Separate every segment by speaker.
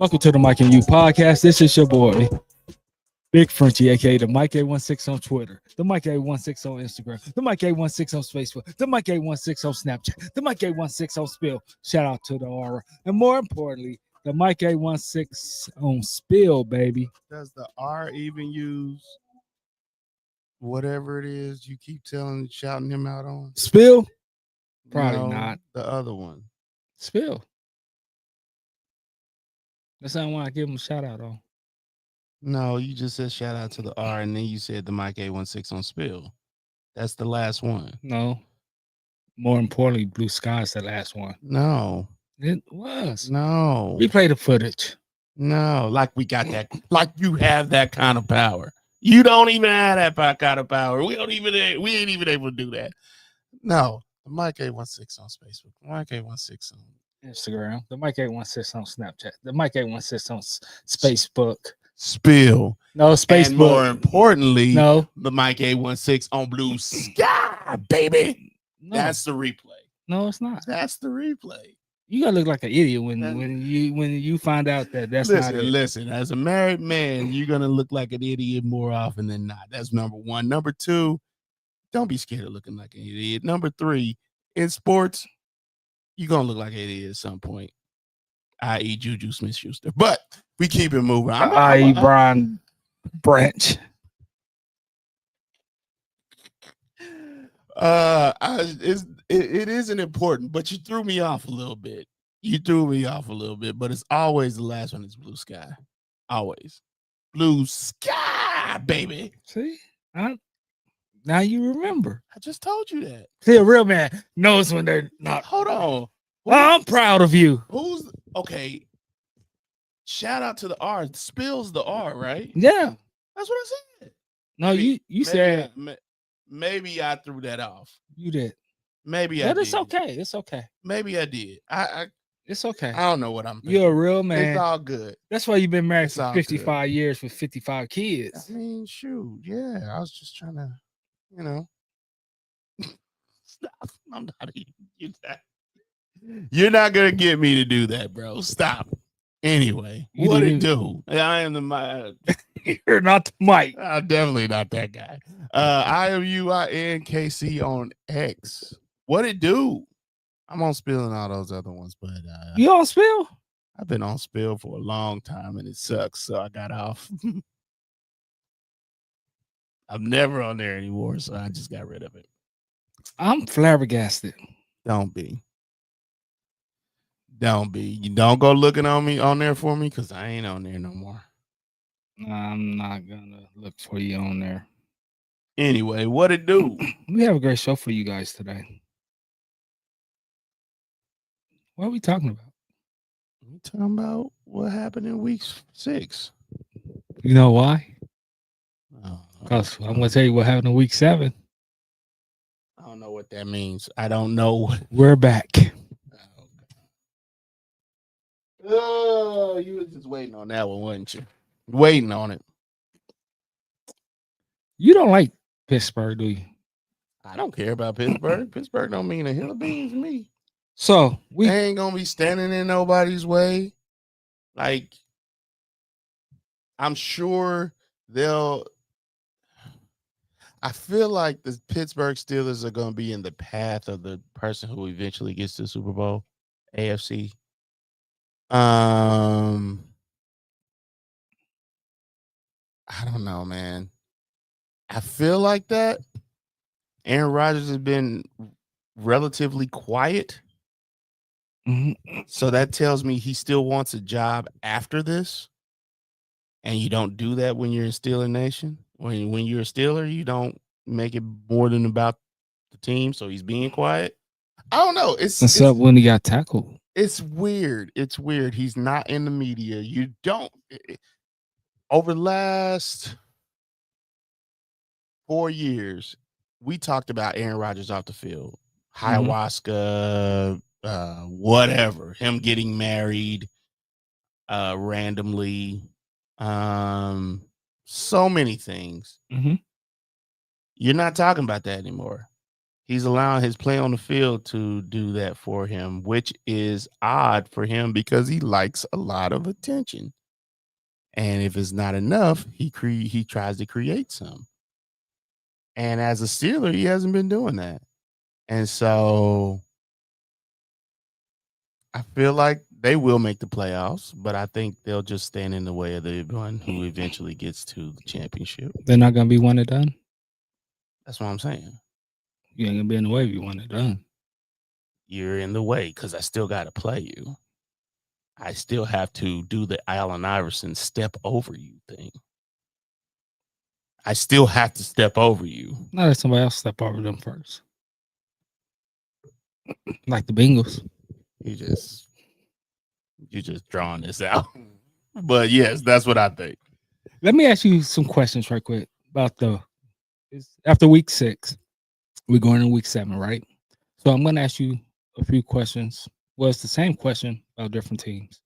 Speaker 1: Welcome to the Mike and You podcast. This is your boy, Big Frenchie, aka the Mike A16 on Twitter, the Mike A16 on Instagram, the Mike A16 on Facebook, the Mike A16 on Snapchat, the Mike A16 on Spill. Shout out to the Aura. And more importantly, the Mike A16 on Spill, baby.
Speaker 2: Does the R even use whatever it is you keep shouting him out on?
Speaker 1: Spill? Probably
Speaker 2: No,
Speaker 1: not.
Speaker 2: The other one.
Speaker 1: Spill. That's not one I give him a shout out on.
Speaker 2: No, you just said shout out to the R, and then you said the Mike A16 on Spill. That's the last one.
Speaker 1: No. More importantly, Blue Sky's the last one.
Speaker 2: No.
Speaker 1: It was.
Speaker 2: No.
Speaker 1: Replay the footage.
Speaker 2: No. Like we got that. Like you have that kind of power. You don't even have that kind of power. We ain't even able to do that. No. The Mike A16 on Facebook. The Mike A16 on
Speaker 1: Instagram, the Mike 816 on Snapchat, the Mike 816 on Facebook.
Speaker 2: Spill.
Speaker 1: No, Facebook.
Speaker 2: And more importantly,
Speaker 1: no,
Speaker 2: the Mike 816 on Blue Sky, baby.
Speaker 1: No.
Speaker 2: That's the replay.
Speaker 1: No, it's not.
Speaker 2: That's the replay.
Speaker 1: You gotta look like an idiot when you find out that that's not it.
Speaker 2: Listen, as a married man, you're gonna look like an idiot more often than not. That's number one. Number two, don't be scared of looking like an idiot. Number three, in sports, you're going to look like an idiot at some point, i.e. Juju Smith-Schuster. But we keep it moving.
Speaker 1: I.e. Brian Branch.
Speaker 2: It isn't important, but you threw me off a little bit. But it's always the last one is Blue Sky. Always. Blue Sky, baby.
Speaker 1: See? Now you remember.
Speaker 2: I just told you that.
Speaker 1: See, a real man knows when they're not.
Speaker 2: Hold on.
Speaker 1: I'm proud of you.
Speaker 2: Who's okay? Shout out to the R. Spills the R, right?
Speaker 1: Yeah.
Speaker 2: That's what I said.
Speaker 1: No, you said.
Speaker 2: Maybe I threw that off.
Speaker 1: You did.
Speaker 2: Maybe
Speaker 1: but
Speaker 2: I did.
Speaker 1: It's okay. It's okay.
Speaker 2: Maybe I did.
Speaker 1: It's okay.
Speaker 2: I don't know what I'm thinking.
Speaker 1: You're a real man.
Speaker 2: It's all good.
Speaker 1: That's why you've been married for 55 years with 55 kids.
Speaker 2: I mean, shoot. Yeah. I was just trying to, Stop. I'm not even. You're not going to get me to do that, bro. Stop. Anyway, what it do? I am the
Speaker 1: You're not the Mike.
Speaker 2: I'm definitely not that guy. IMUINKC on X. What it do? I'm on Spill and all those other ones, but
Speaker 1: you on Spill?
Speaker 2: I've been on Spill for a long time and it sucks, so I got off. I'm never on there anymore, so I just got rid of it.
Speaker 1: I'm flabbergasted.
Speaker 2: Don't be. You don't go looking on me on there for me because I ain't on there no more.
Speaker 1: I'm not gonna look for you on there.
Speaker 2: Anyway, what it do?
Speaker 1: We have a great show for you guys today. What are we talking about?
Speaker 2: We're talking about what happened in week 6.
Speaker 1: You know why? Because I'm gonna tell you what happened in week 7.
Speaker 2: I don't know what that means. I don't know.
Speaker 1: We're back.
Speaker 2: Oh, you was just waiting on that one, wasn't you? Waiting on it.
Speaker 1: You don't like Pittsburgh, do you?
Speaker 2: I don't care about Pittsburgh. Pittsburgh don't mean a hill of beans to me.
Speaker 1: So
Speaker 2: they ain't gonna be standing in nobody's way. Like, I'm sure I feel like the Pittsburgh Steelers are gonna be in the path of the person who eventually gets to the Super Bowl, AFC. I don't know, man. I feel like that. Aaron Rodgers has been relatively quiet.
Speaker 1: Mm-hmm.
Speaker 2: So that tells me he still wants a job after this. And you don't do that when you're in Steeler Nation. When you're a Steeler, you don't make it more than about the team. So he's being quiet. I don't know.
Speaker 1: What's up when he got tackled?
Speaker 2: It's weird. It's weird. He's not in the media. You don't. Over the last 4 years, we talked about Aaron Rodgers off the field. Ayahuasca, whatever. Him getting married randomly. So many things.
Speaker 1: Mm-hmm.
Speaker 2: You're not talking about that anymore. He's allowing his play on the field to do that for him, which is odd for him because he likes a lot of attention. And if it's not enough, he tries to create some. And as a Steeler, he hasn't been doing that. And so I feel like they will make the playoffs, but I think they'll just stand in the way of the one who eventually gets to the championship.
Speaker 1: They're not gonna be one and done.
Speaker 2: That's what I'm saying.
Speaker 1: You ain't gonna be in the way if you want it done.
Speaker 2: You're in the way because I still got to play you. I still have to do the Allen Iverson step over you thing. I still have to step over you.
Speaker 1: Not let somebody else step over them first. Like the Bengals.
Speaker 2: You just drawing this out. But yes, that's what I think.
Speaker 1: Let me ask you some questions right quick about after week 6. We're going to week 7, right? So I'm gonna ask you a few questions. Well, it's the same question about different teams.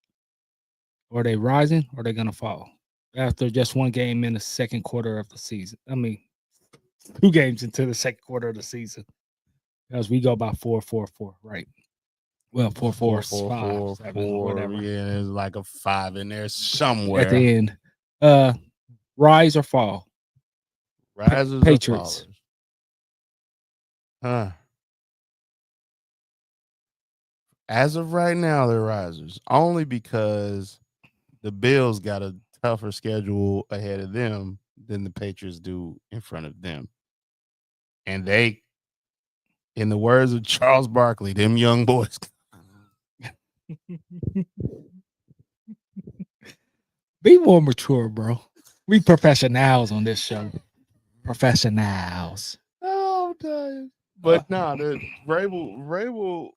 Speaker 1: Are they rising or are they gonna fall? After just one game in the second quarter of the season. I mean, 2 games into the second quarter of the season. Because we go by 4-4-4, right? Well, 4-4, 5-7, whatever.
Speaker 2: Yeah, there's like a 5 in there somewhere.
Speaker 1: At the end. Rise or fall?
Speaker 2: Risers
Speaker 1: Patriots.
Speaker 2: or fallers? Huh. As of right now, they're risers. Only because the Bills got a tougher schedule ahead of them than the Patriots do in front of them. And they, in the words of Charles Barkley, them young boys.
Speaker 1: Be more mature, bro. We professionals on this show. Professionals.
Speaker 2: Oh, damn. But no, the Rabel,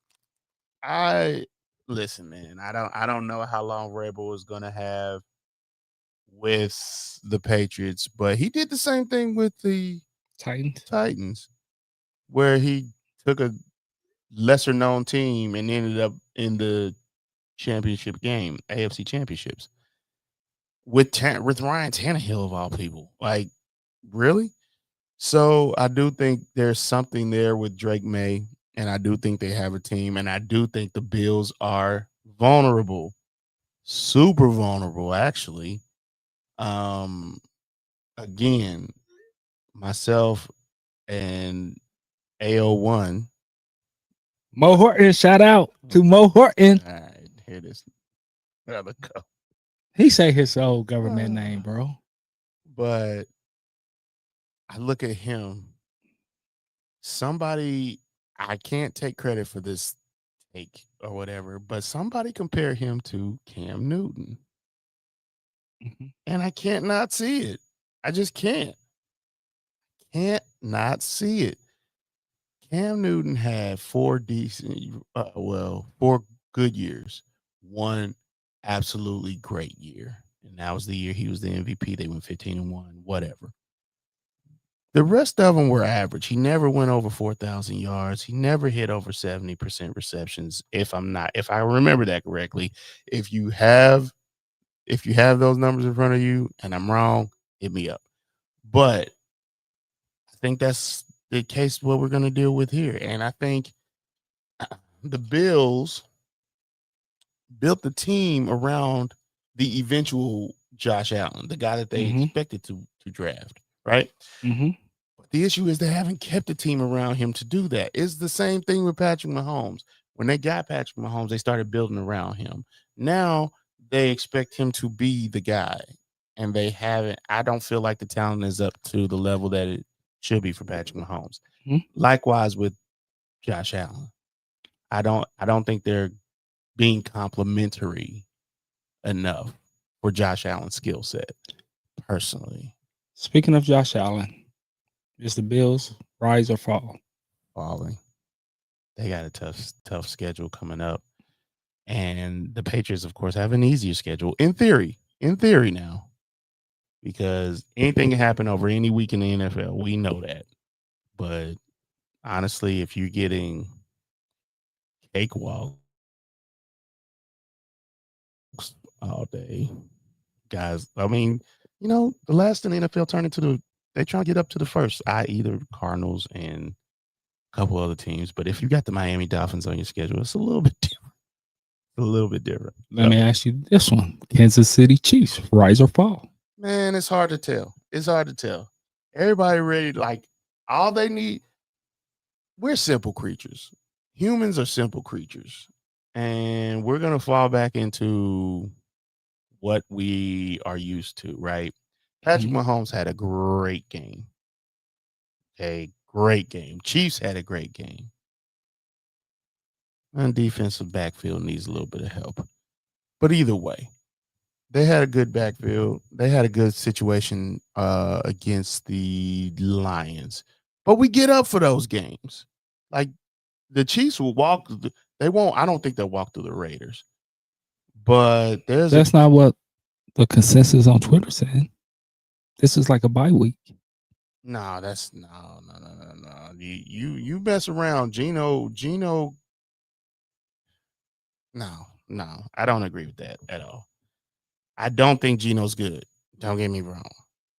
Speaker 2: I listen, man. I don't know how long Rabel is gonna have with the Patriots, but he did the same thing with the Titans, where he took a lesser known team and ended up in the championship game, AFC championships, with Ryan Tannehill of all people. Like, really? So I do think there's something there with Drake May, and I do think they have a team, and I do think the Bills are vulnerable, super vulnerable, actually. Again, myself and AO1.
Speaker 1: Mo Horton, shout out to Mo Horton.
Speaker 2: All right, here this other go.
Speaker 1: He say his old government name, bro.
Speaker 2: But I look at him. Somebody, I can't take credit for this take or whatever, but somebody compare him to Cam Newton.
Speaker 1: Mm-hmm.
Speaker 2: And I can't not see it. I just can't. Can't not see it. Cam Newton had 4 good years. One absolutely great year. And that was the year he was the MVP. They went 15-1, whatever. The rest of them were average. He never went over 4,000 yards. He never hit over 70% receptions. If I remember that correctly, if you have those numbers in front of you and I'm wrong, hit me up. But I think that's the case what we're going to deal with here. And I think the Bills built the team around the eventual Josh Allen, the guy that they expected to draft, right?
Speaker 1: Mm-hmm.
Speaker 2: The issue is they haven't kept the team around him to do that. It's the same thing with Patrick Mahomes. When they got Patrick Mahomes, they started building around him. Now they expect him to be the guy, and they haven't. I don't feel like the talent is up to the level that it should be for Patrick Mahomes.
Speaker 1: Mm-hmm.
Speaker 2: Likewise with Josh Allen. I don't think they're being complimentary enough for Josh Allen's skill set, personally.
Speaker 1: Speaking of Josh Allen, is the Bills rise or fall?
Speaker 2: Falling. They got a tough schedule coming up. And the Patriots, of course, have an easier schedule in theory now, because anything can happen over any week in the NFL. We know that. But honestly, if you're getting cakewalks all day, guys, I mean, the last in the NFL turned into they trying to get up to the first, i.e. the Cardinals and a couple other teams. But if you got the Miami Dolphins on your schedule, it's a little bit different. A little bit different.
Speaker 1: Let me ask you this one: Kansas City Chiefs, rise or fall?
Speaker 2: Man, it's hard to tell. It's hard to tell. Everybody ready, like all they need. We're simple creatures. Humans are simple creatures. And we're gonna fall back into what we are used to, right? Patrick Mahomes had a great game. A great game. Chiefs had a great game. And defensive backfield needs a little bit of help. But either way, they had a good backfield. They had a good situation against the Lions. But we get up for those games. Like the Chiefs will walk. They won't. I don't think they'll walk through the Raiders. But
Speaker 1: that's not what the consensus on Twitter said. This is like a bye week.
Speaker 2: No, that's no. You mess around, Gino. No, I don't agree with that at all. I don't think Gino's good. Don't get me wrong,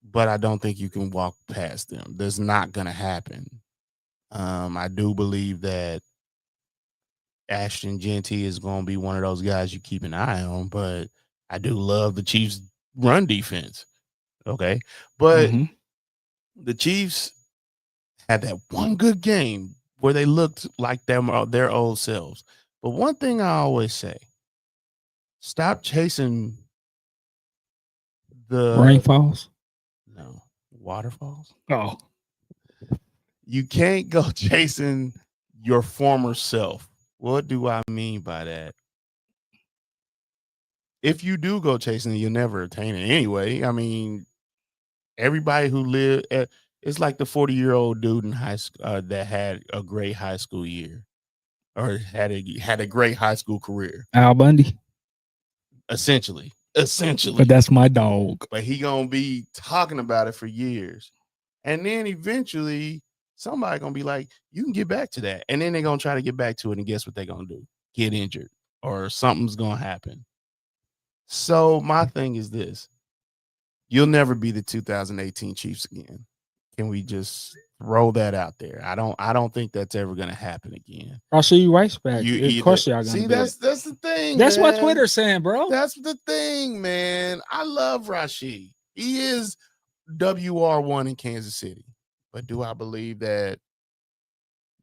Speaker 2: but I don't think you can walk past them. That's not gonna happen. I do believe that Ashton Genty is going to be one of those guys you keep an eye on, but I do love the Chiefs' run defense. Okay, but the Chiefs had that one good game where they looked like their old selves. But one thing I always say, stop chasing the
Speaker 1: rainfalls.
Speaker 2: No, waterfalls.
Speaker 1: Oh,
Speaker 2: you can't go chasing your former self. What do I mean by that? If you do go chasing it, you'll never attain it anyway. I mean, everybody who lived at it's like the 40-year-old dude in high school that had a great high school year or had a great high school career.
Speaker 1: Al Bundy.
Speaker 2: Essentially.
Speaker 1: But that's my dog.
Speaker 2: But he gonna be talking about it for years. And then eventually somebody gonna be like, you can get back to that. And then they're gonna try to get back to it. And guess what they're gonna do? Get injured or something's gonna happen. So my thing is this. You'll never be the 2018 Chiefs again. Can we just throw that out there? I don't think that's ever gonna happen again.
Speaker 1: Rashee Rice back. Of course y'all gonna
Speaker 2: see that's the thing.
Speaker 1: That's
Speaker 2: man.
Speaker 1: what Twitter's saying, bro.
Speaker 2: That's the thing, man. I love Rashee. He is WR1 in Kansas City. But do I believe that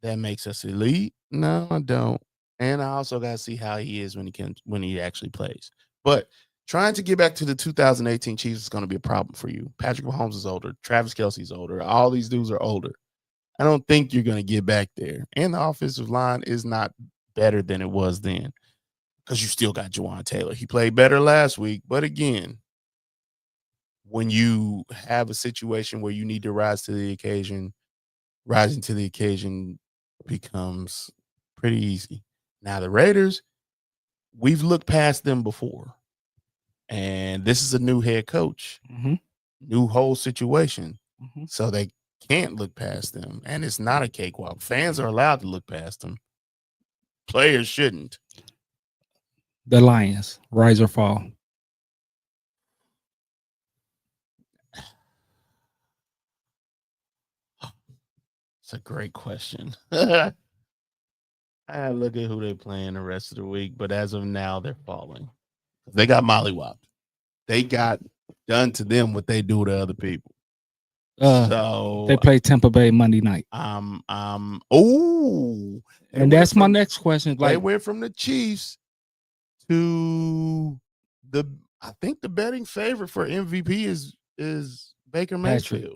Speaker 2: makes us elite? No, I don't. And I also got to see how he is when he actually plays. But trying to get back to the 2018 Chiefs is going to be a problem for you. Patrick Mahomes is older. Travis Kelce's older. All these dudes are older. I don't think you're going to get back there. And the offensive line is not better than it was then because you still got Juwan Taylor. He played better last week. But again, when you have a situation where you need to rise to the occasion, rising to the occasion becomes pretty easy. Now, the Raiders, we've looked past them before. And this is a new head coach, new whole situation. So they can't look past them. And it's not a cakewalk. Fans are allowed to look past them. Players shouldn't.
Speaker 1: The Lions, rise or fall?
Speaker 2: It's a great question. I look at who they're playing the rest of the week, but as of now, they're falling. They got mollywopped. They got done to them what they do to other people. So
Speaker 1: they play Tampa Bay Monday night.
Speaker 2: And
Speaker 1: that's my next question.
Speaker 2: They went from the Chiefs to I think the betting favorite for MVP is Baker Mayfield.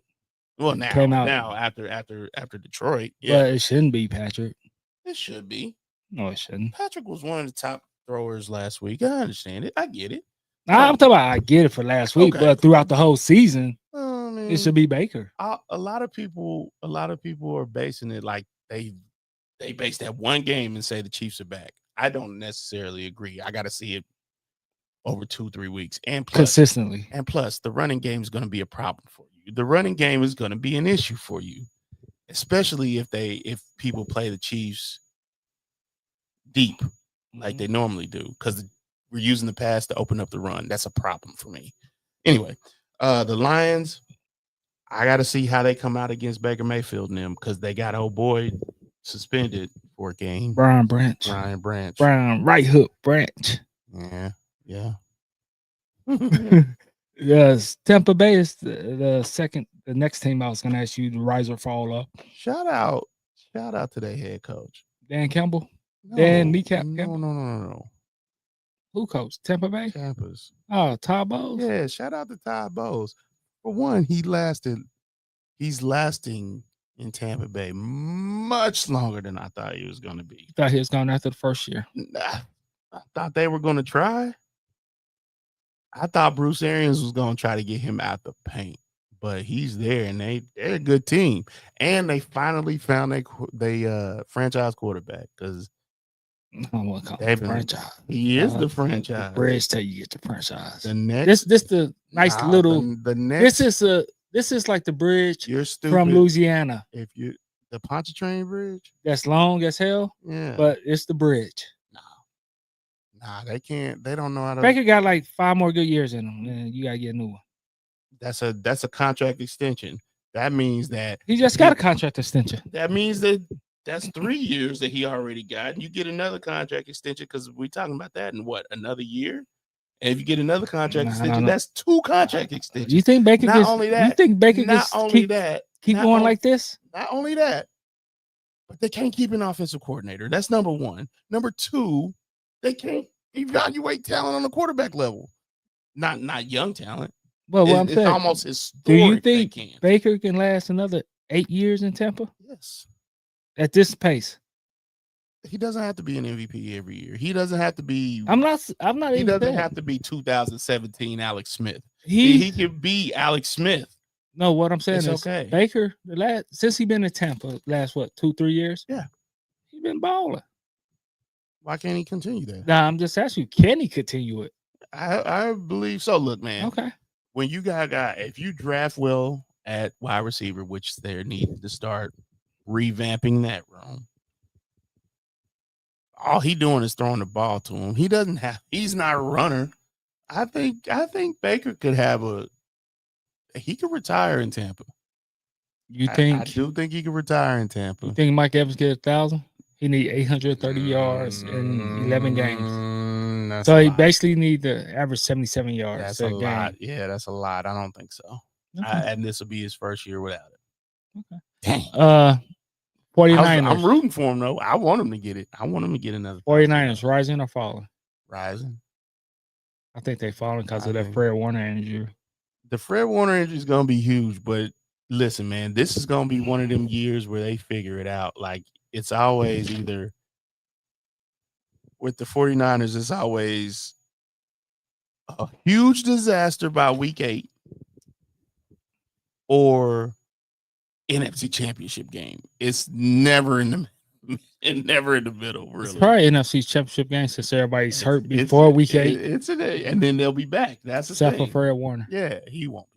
Speaker 2: Well, now after Detroit,
Speaker 1: yeah. But it shouldn't be Patrick.
Speaker 2: It should be.
Speaker 1: No, it shouldn't.
Speaker 2: Patrick was one of the top throwers last week. I understand it. I get it.
Speaker 1: I'm talking about I get it for last week, but throughout the whole season, it should be Baker.
Speaker 2: A lot of people are basing it like they base that one game and say the Chiefs are back. I don't necessarily agree. I got to see it over 2-3 weeks and plus,
Speaker 1: consistently.
Speaker 2: And plus, the running game is going to be a problem for you. The running game is going to be an issue for you, especially if people play the Chiefs deep like they normally do, because we're using the pass to open up the run. That's a problem for me. Anyway, the Lions, I got to see how they come out against Baker Mayfield and them, because they got old boy suspended for a game.
Speaker 1: Brian Branch.
Speaker 2: Ryan Branch.
Speaker 1: Brian right hook Branch.
Speaker 2: Yeah.
Speaker 1: Yes, Tampa Bay is the next team I was going to ask you to rise or fall up.
Speaker 2: Shout out to their head coach.
Speaker 1: Dan Campbell.
Speaker 2: No,
Speaker 1: Dan Kneecap
Speaker 2: no,
Speaker 1: Campbell.
Speaker 2: no.
Speaker 1: Who coach? Tampa Bay?
Speaker 2: Tampa's.
Speaker 1: Oh, Todd Bowles?
Speaker 2: Yeah, shout out to Todd Bowles. For one, he's lasting in Tampa Bay much longer than I thought he was going to be.
Speaker 1: Thought he was gone after the first year.
Speaker 2: I thought they were going to try. I thought Bruce Arians was going to try to get him out the paint, but he's there, and they're a good team. And they finally found they franchise quarterback because
Speaker 1: franchise.
Speaker 2: He is the franchise.
Speaker 1: The bridge till you get the franchise.
Speaker 2: The next,
Speaker 1: this the nice little.
Speaker 2: The next.
Speaker 1: This is like the bridge
Speaker 2: You're stupid.
Speaker 1: from Louisiana.
Speaker 2: If you the Pontchartrain Bridge,
Speaker 1: that's long as hell.
Speaker 2: Yeah,
Speaker 1: but it's the bridge.
Speaker 2: Nah, they can't. They don't know how to.
Speaker 1: Baker got like 5 more good years in him, and you gotta get a new one.
Speaker 2: That's a contract extension. That means that
Speaker 1: he just got a contract extension.
Speaker 2: That means that's 3 years that he already got. And you get another contract extension because we're talking about that in what, another year? And if you get another contract extension, that's 2 contract extensions.
Speaker 1: You think Baker
Speaker 2: not only that?
Speaker 1: You think Baker
Speaker 2: not only that?
Speaker 1: Keep going like this?
Speaker 2: Not only that, but they can't keep an offensive coordinator. That's number 1. Number 2, they can't evaluate talent on the quarterback level. Not young talent.
Speaker 1: Well, what I'm saying,
Speaker 2: it's almost historic.
Speaker 1: Do you think Baker can last another 8 years in Tampa?
Speaker 2: Yes.
Speaker 1: At this pace.
Speaker 2: He doesn't have to be an MVP every year. He doesn't have to be.
Speaker 1: I'm not.
Speaker 2: He doesn't have to be 2017 Alex Smith. He can be Alex Smith.
Speaker 1: No, what I'm saying is
Speaker 2: okay.
Speaker 1: Baker, since he been in Tampa, last 2-3 years.
Speaker 2: Yeah,
Speaker 1: he been balling.
Speaker 2: Why can't he continue that?
Speaker 1: Nah, I'm just asking you, can he continue it?
Speaker 2: I believe so. Look, man.
Speaker 1: Okay.
Speaker 2: When you got a guy, if you draft well at wide receiver, which they're needing to start revamping that room, all he doing is throwing the ball to him. He's not a runner. I think Baker could he could retire in Tampa.
Speaker 1: You think?
Speaker 2: I do think he could retire in Tampa.
Speaker 1: You think Mike Evans get 1,000? He need 830 yards in 11 games. So he basically need to average 77 yards.
Speaker 2: That's a lot. Yeah, that's a lot. I don't think so. Okay. And this will be his first year without it.
Speaker 1: Okay. Dang. 49ers.
Speaker 2: I'm rooting for him though. I want him to get it. I want him to get another.
Speaker 1: 49ers rising or falling?
Speaker 2: Rising.
Speaker 1: I think they falling because of that Fred Warner injury.
Speaker 2: The Fred Warner injury is going to be huge, but listen, man, this is going to be one of them years where they figure it out. Like, it's always either with the 49ers, it's always a huge disaster by week 8 or NFC Championship game. It's never in the middle, really.
Speaker 1: It's probably NFC Championship game since everybody's hurt before week 8.
Speaker 2: It's a day, and then they'll be back. That's the
Speaker 1: except
Speaker 2: thing.
Speaker 1: for Fred Warner.
Speaker 2: Yeah, he won't.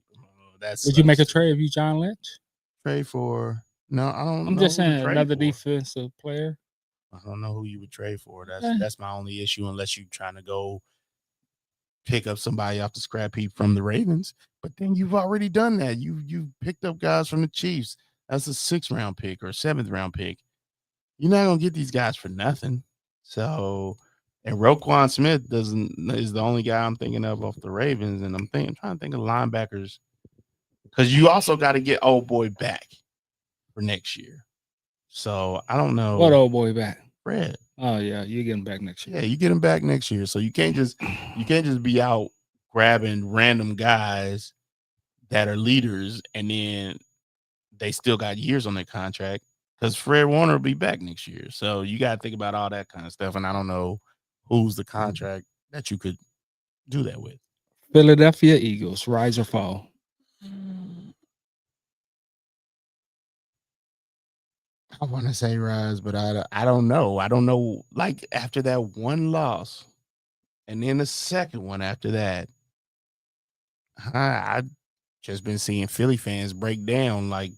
Speaker 1: Would you make a trade if you John Lynch?
Speaker 2: Trade for? No, I don't.
Speaker 1: I'm just saying another defensive player.
Speaker 2: I don't know who you would trade for. That's my only issue, unless you're trying to go pick up somebody off the scrap heap from the Ravens. But then you've already done that. You've picked up guys from the Chiefs. That's a 6th round pick or 7th round pick. You're not gonna get these guys for nothing. So, and Roquan Smith is the only guy I'm thinking of off the Ravens, and I'm trying to think of linebackers because you also got to get old boy back for next year. So I don't know
Speaker 1: what old boy back.
Speaker 2: Fred.
Speaker 1: Oh yeah, you get him back next year.
Speaker 2: Yeah, you get him back next year. So you can't just be out grabbing random guys that are leaders and then they still got years on their contract because Fred Warner will be back next year. So you got to think about all that kind of stuff. And I don't know who's the contract that you could do that with.
Speaker 1: Philadelphia Eagles, rise or fall?
Speaker 2: I want to say rise, but I don't know. I don't know. Like after that one loss and then the second one after that, I've just been seeing Philly fans break down. Like,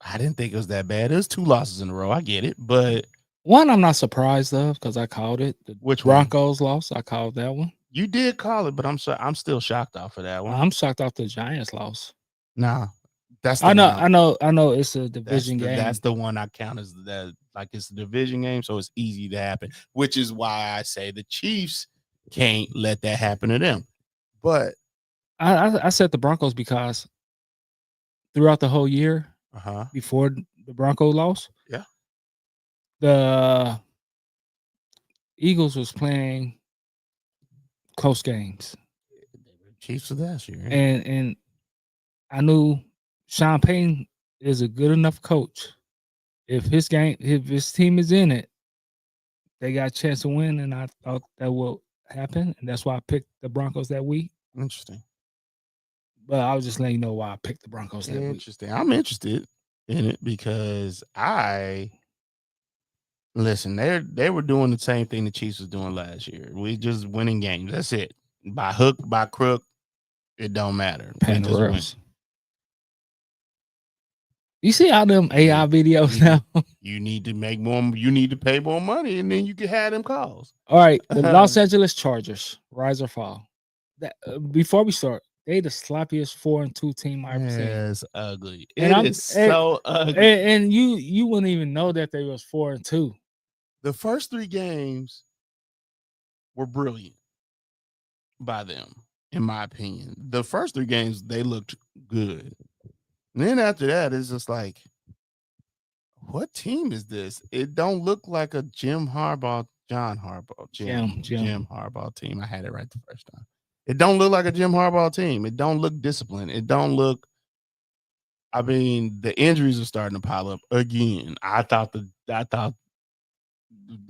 Speaker 2: I didn't think it was that bad. It was 2 losses in a row. I get it, but
Speaker 1: one I'm not surprised of because I called it.
Speaker 2: Which
Speaker 1: Broncos loss? I called that one.
Speaker 2: You did call it, but I'm still shocked off of that one.
Speaker 1: I'm shocked off the Giants loss.
Speaker 2: Nah, That's the
Speaker 1: I know,
Speaker 2: one.
Speaker 1: I know. It's a
Speaker 2: That's
Speaker 1: division
Speaker 2: the
Speaker 1: game.
Speaker 2: that's the one I count as that, like it's a division game, so it's easy to happen. Which is why I say the Chiefs can't let that happen to them. But
Speaker 1: I said the Broncos because throughout the whole year
Speaker 2: uh-huh.
Speaker 1: before the Broncos lost,
Speaker 2: Yeah.
Speaker 1: the Eagles was playing close games,
Speaker 2: Chiefs of last year. Yeah.
Speaker 1: and I knew Sean Payton is a good enough coach. If his team is in it, they got a chance to win, and I thought that will happen, and that's why I picked the Broncos that week.
Speaker 2: Interesting.
Speaker 1: But I was just letting you know why I picked the Broncos that week.
Speaker 2: Interesting. I'm interested in it because I listen. They were doing the same thing the Chiefs was doing last year. We just winning games. That's it. By hook, by crook, it don't matter. We
Speaker 1: Paying the
Speaker 2: just win.
Speaker 1: refs. You see all them AI videos now?
Speaker 2: You need to make more. You need to pay more money, and then you can have them calls.
Speaker 1: All right, the Los Angeles Chargers, rise or fall. That before we start, they the sloppiest 4-2 team I've ever seen.
Speaker 2: It's ugly.
Speaker 1: And
Speaker 2: It is so ugly.
Speaker 1: And you wouldn't even know that they was 4-2.
Speaker 2: The first 3 games were brilliant by them, in my opinion. The first 3 games they looked good. And then after that, it's just like, what team is this? It don't look like a Jim Harbaugh team. I had it right the first time. It don't look like a Jim Harbaugh team. It don't look disciplined. It don't look. I mean, the injuries are starting to pile up again. I thought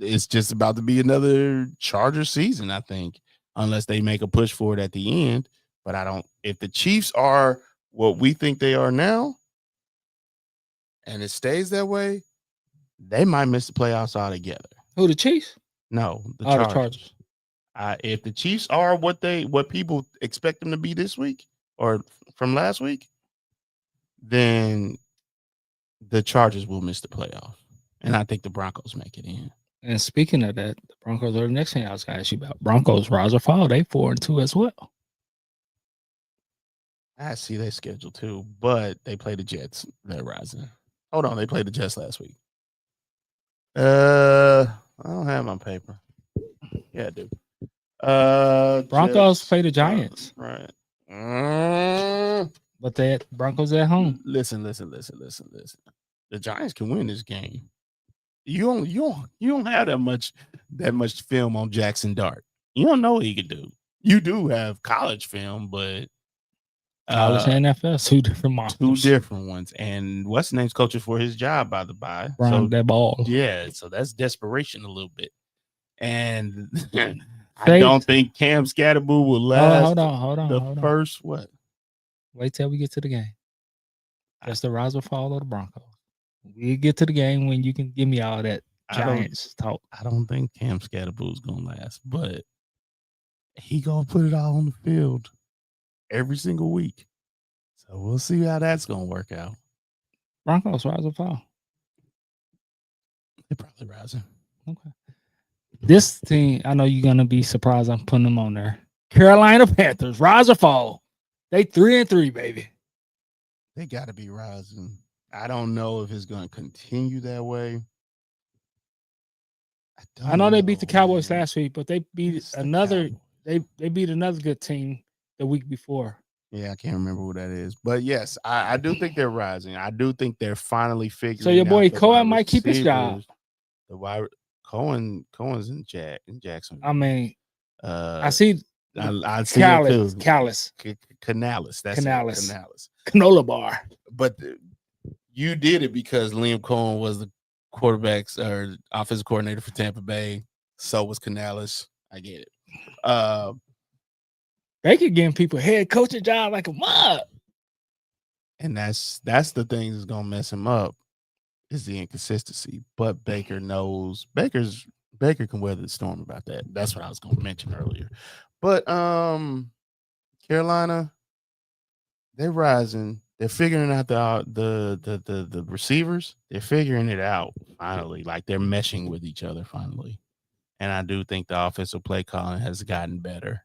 Speaker 2: it's just about to be another Charger season. I think, unless they make a push for it at the end. But I don't. If the Chiefs are what we think they are now, and it stays that way, they might miss the playoffs altogether.
Speaker 1: Who, the Chiefs?
Speaker 2: No, the
Speaker 1: Chargers.
Speaker 2: If the Chiefs are what people expect them to be this week or from last week, then the Chargers will miss the playoff, and I think the Broncos make it in.
Speaker 1: And speaking of that, the Broncos are the next thing I was going to ask you about. Broncos, rise or fall? They 4-2 as well.
Speaker 2: I see their schedule too, but they play the Jets. They're rising. Hold on, they played the Jets last week. I don't have my paper. Yeah, I do.
Speaker 1: Broncos play the Giants.
Speaker 2: Right.
Speaker 1: But they had Broncos at home.
Speaker 2: Listen. The Giants can win this game. You don't have that much film on Jackson Dart. You don't know what he could do. You do have college film, but
Speaker 1: college and NFL, 2 different monsters.
Speaker 2: 2 different ones. And what's the name's coaching for his job, by the by.
Speaker 1: Run that ball.
Speaker 2: Yeah, so that's desperation a little bit. And I don't think Cam Scatterboo will last.
Speaker 1: Hold on.
Speaker 2: First what?
Speaker 1: Wait till we get to the game. That's the rise or fall of the Broncos. We get to the game when you can give me all that Giants talk.
Speaker 2: I don't think Cam Scatterboo is gonna last, but he gonna put it all on the field every single week. So we'll see how that's gonna work out.
Speaker 1: Broncos, rise or fall?
Speaker 2: They're probably rising.
Speaker 1: Okay. This team, I know you're gonna be surprised I'm putting them on there. Carolina Panthers, rise or fall? They 3-3, baby.
Speaker 2: They gotta be rising. I don't know if it's gonna continue that way.
Speaker 1: I know they beat the Cowboys last week, but they beat another. They beat another good team the week before.
Speaker 2: Yeah, I can't remember who that is, but yes, I do think they're rising. I do think they're finally figuring.
Speaker 1: So your boy Cohen might keep his job.
Speaker 2: Cohen's in Jackson.
Speaker 1: I mean, I see.
Speaker 2: I see Canales.
Speaker 1: That's
Speaker 2: Canales.
Speaker 1: Canola bar.
Speaker 2: But you did it because Liam Cohen was the quarterbacks or offensive coordinator for Tampa Bay. So was Canales. I get it.
Speaker 1: Baker giving people head coaching job like a mug.
Speaker 2: And that's the thing that's gonna mess him up is the inconsistency. But Baker knows Baker can weather the storm about that. That's what I was gonna mention earlier. But Carolina, they're rising. They're figuring out the receivers. They're figuring it out finally. Like they're meshing with each other finally. And I do think the offensive play calling has gotten better.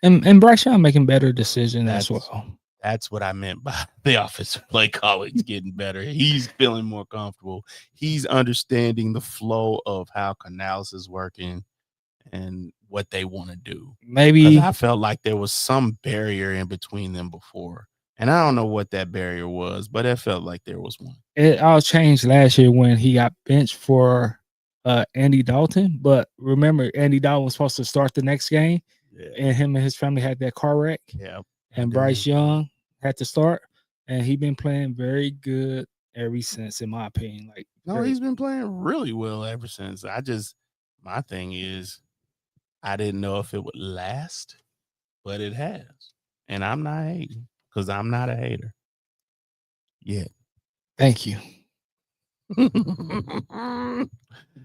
Speaker 1: And Bryce Young making better decisions as well.
Speaker 2: That's what I meant by the offensive play calling is getting better. He's feeling more comfortable. He's understanding the flow of how Canales is working and what they want to do. Because
Speaker 1: Maybe
Speaker 2: I felt like there was some barrier in between them before. And I don't know what that barrier was, but it felt like there was one.
Speaker 1: it all changed last year when he got benched for Andy Dalton. But remember, Andy Dalton was supposed to start the next game,
Speaker 2: Yeah.
Speaker 1: and him and his family had that car wreck.
Speaker 2: Yeah.
Speaker 1: And Bryce Young had to start, and he been playing very good ever since, in my opinion. Like,
Speaker 2: No, he's been playing really well ever since. My thing is, I didn't know if it would last, but it has. And I'm not hating because I'm not a hater yet.
Speaker 1: Thank you.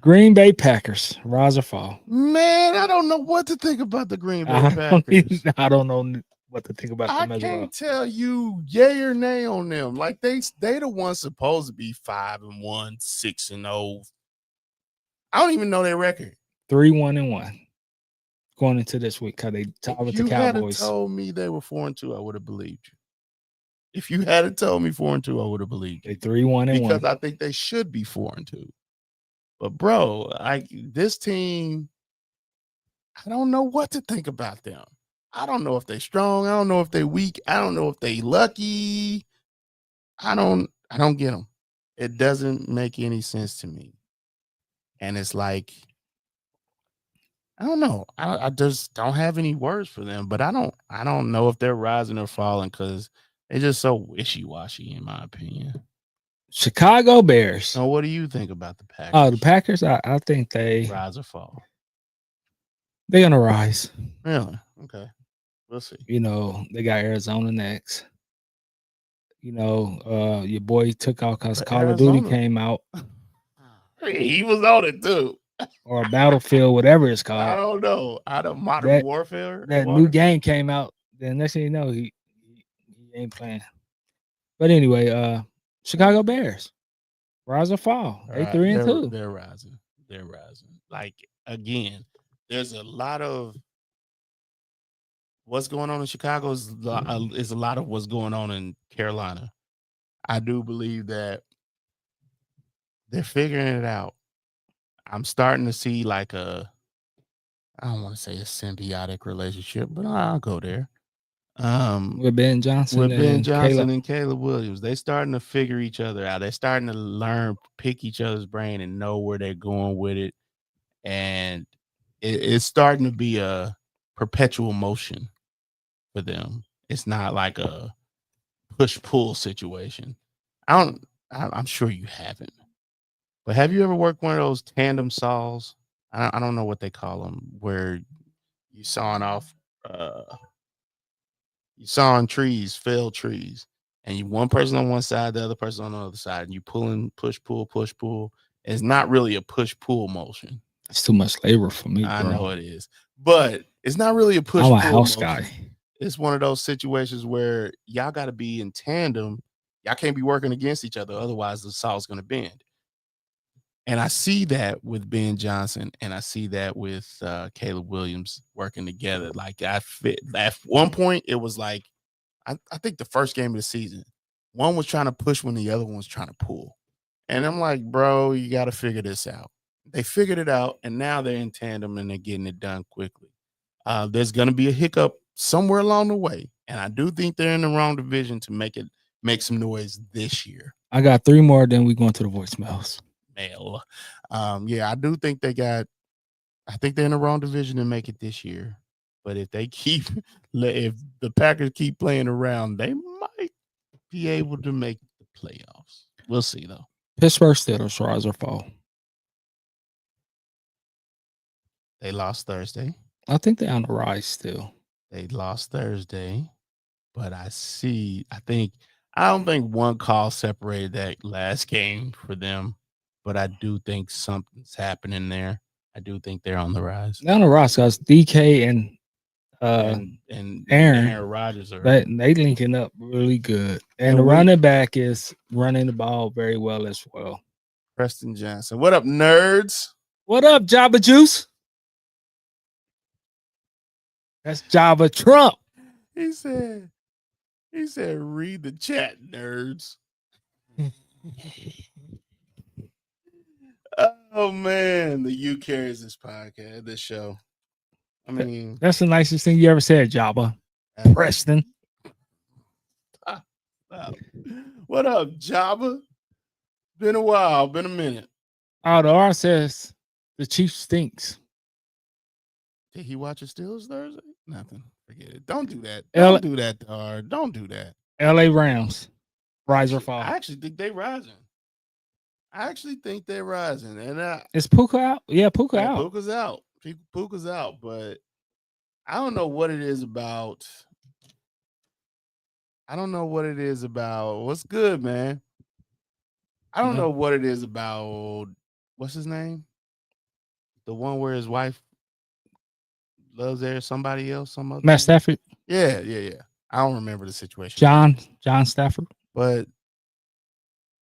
Speaker 1: Green Bay Packers, rise or fall.
Speaker 2: Man, I don't know what to think about the Green Bay Packers.
Speaker 1: I don't know what to think about them
Speaker 2: I
Speaker 1: as well.
Speaker 2: can't tell you yay or nay on them. Like they the ones supposed to be 5-1, 6-0. I don't even know their record.
Speaker 1: 3-1-1 going into this week because they tied with the Cowboys.
Speaker 2: If you had told me they were 4-2, I would have believed you. If you had told me 4-2, I would have believed you.
Speaker 1: They 3-1-1
Speaker 2: because I think they should be 4-2. But bro, this team, I don't know what to think about them. I don't know if they're strong. I don't know if they're weak. I don't know if they lucky. I don't get them. It doesn't make any sense to me. And it's like, I don't know. I just don't have any words for them. But I don't know if they're rising or falling because they're just so wishy-washy, in my opinion.
Speaker 1: Chicago Bears.
Speaker 2: So what do you think about the Packers?
Speaker 1: Oh, the Packers, I think they
Speaker 2: rise or fall.
Speaker 1: They're gonna rise.
Speaker 2: Really? Okay. We'll see.
Speaker 1: You know, they got Arizona next. You know, your boy took out because Call of Duty came out.
Speaker 2: He was on it too.
Speaker 1: Or Battlefield, whatever it's called.
Speaker 2: I don't know. Out of Modern Warfare.
Speaker 1: That new game came out. Then next thing you know, he ain't playing. But anyway, Chicago Bears, rise or fall. They 3-2.
Speaker 2: They're rising. They're rising. Like again, there's a lot of what's going on in Chicago is a lot of what's going on in Carolina. I do believe that they're figuring it out. I'm starting to see like I don't want to say a symbiotic relationship, but I'll go there.
Speaker 1: With Ben Johnson
Speaker 2: and Caleb Williams. They starting to figure each other out. They're starting to learn, pick each other's brain and know where they're going with it. And it's starting to be a perpetual motion for them. It's not like a push-pull situation. I'm sure you haven't. But have you ever worked one of those tandem saws? I don't know what they call them, where you sawing off you sawing trees, felled trees, and you one person on one side, the other person on the other side, and you pulling, push, pull. It's not really a push-pull motion.
Speaker 1: It's too much labor for me,
Speaker 2: I
Speaker 1: bro.
Speaker 2: know it is. But it's not really a push-pull motion.
Speaker 1: I'm a house guy.
Speaker 2: It's one of those situations where y'all got to be in tandem. Y'all can't be working against each other. Otherwise, the saw's going to bend. And I see that with Ben Johnson, and I see that with Caleb Williams working together. Like at one point, it was like, I think the first game of the season, one was trying to push when the other one was trying to pull. And I'm like, bro, you got to figure this out. They figured it out, and now they're in tandem, and they're getting it done quickly. There's going to be a hiccup somewhere along the way, and I do think they're in the wrong division to make some noise this year.
Speaker 1: I got 3 more, then we going to the voicemails.
Speaker 2: Yeah, I do think I think they're in the wrong division to make it this year. But if the Packers keep playing around, they might be able to make the playoffs. We'll see though.
Speaker 1: Pittsburgh Steelers, rise or fall?
Speaker 2: They lost Thursday.
Speaker 1: I think they're on the rise still.
Speaker 2: They lost Thursday, but I don't think one call separated that last game for them. But I do think something's happening there. I do think they're on the rise.
Speaker 1: They're on the rise because DK and Aaron
Speaker 2: Rodgers are
Speaker 1: they linking up really good. And the running back is running the ball very well as well.
Speaker 2: Preston Johnson. What up, nerds?
Speaker 1: What up, Jabba Juice? That's Jabba Trump.
Speaker 2: He said, He said, "Read the chat, nerds." Oh man, the U carries this podcast, this show. I mean,
Speaker 1: That's the nicest thing you ever said, Jabba. Preston.
Speaker 2: What up, Jabba? Been a while, been a minute.
Speaker 1: Oh, the R says the Chief stinks.
Speaker 2: Did he watch the Steelers Thursday? Nothing. Forget it. Don't do that. Don't do that, Dar. Don't do that.
Speaker 1: LA Rams. Rise or fall.
Speaker 2: I actually think they're rising. And
Speaker 1: is Puka out? Yeah, Puka out.
Speaker 2: Puka's out. Puka's out, but I don't know what it is about. What's good, man? I don't know what it is about. What's his name? The one where his wife loves somebody else, some other
Speaker 1: Matt Stafford.
Speaker 2: Yeah. I don't remember the situation.
Speaker 1: John Stafford.
Speaker 2: But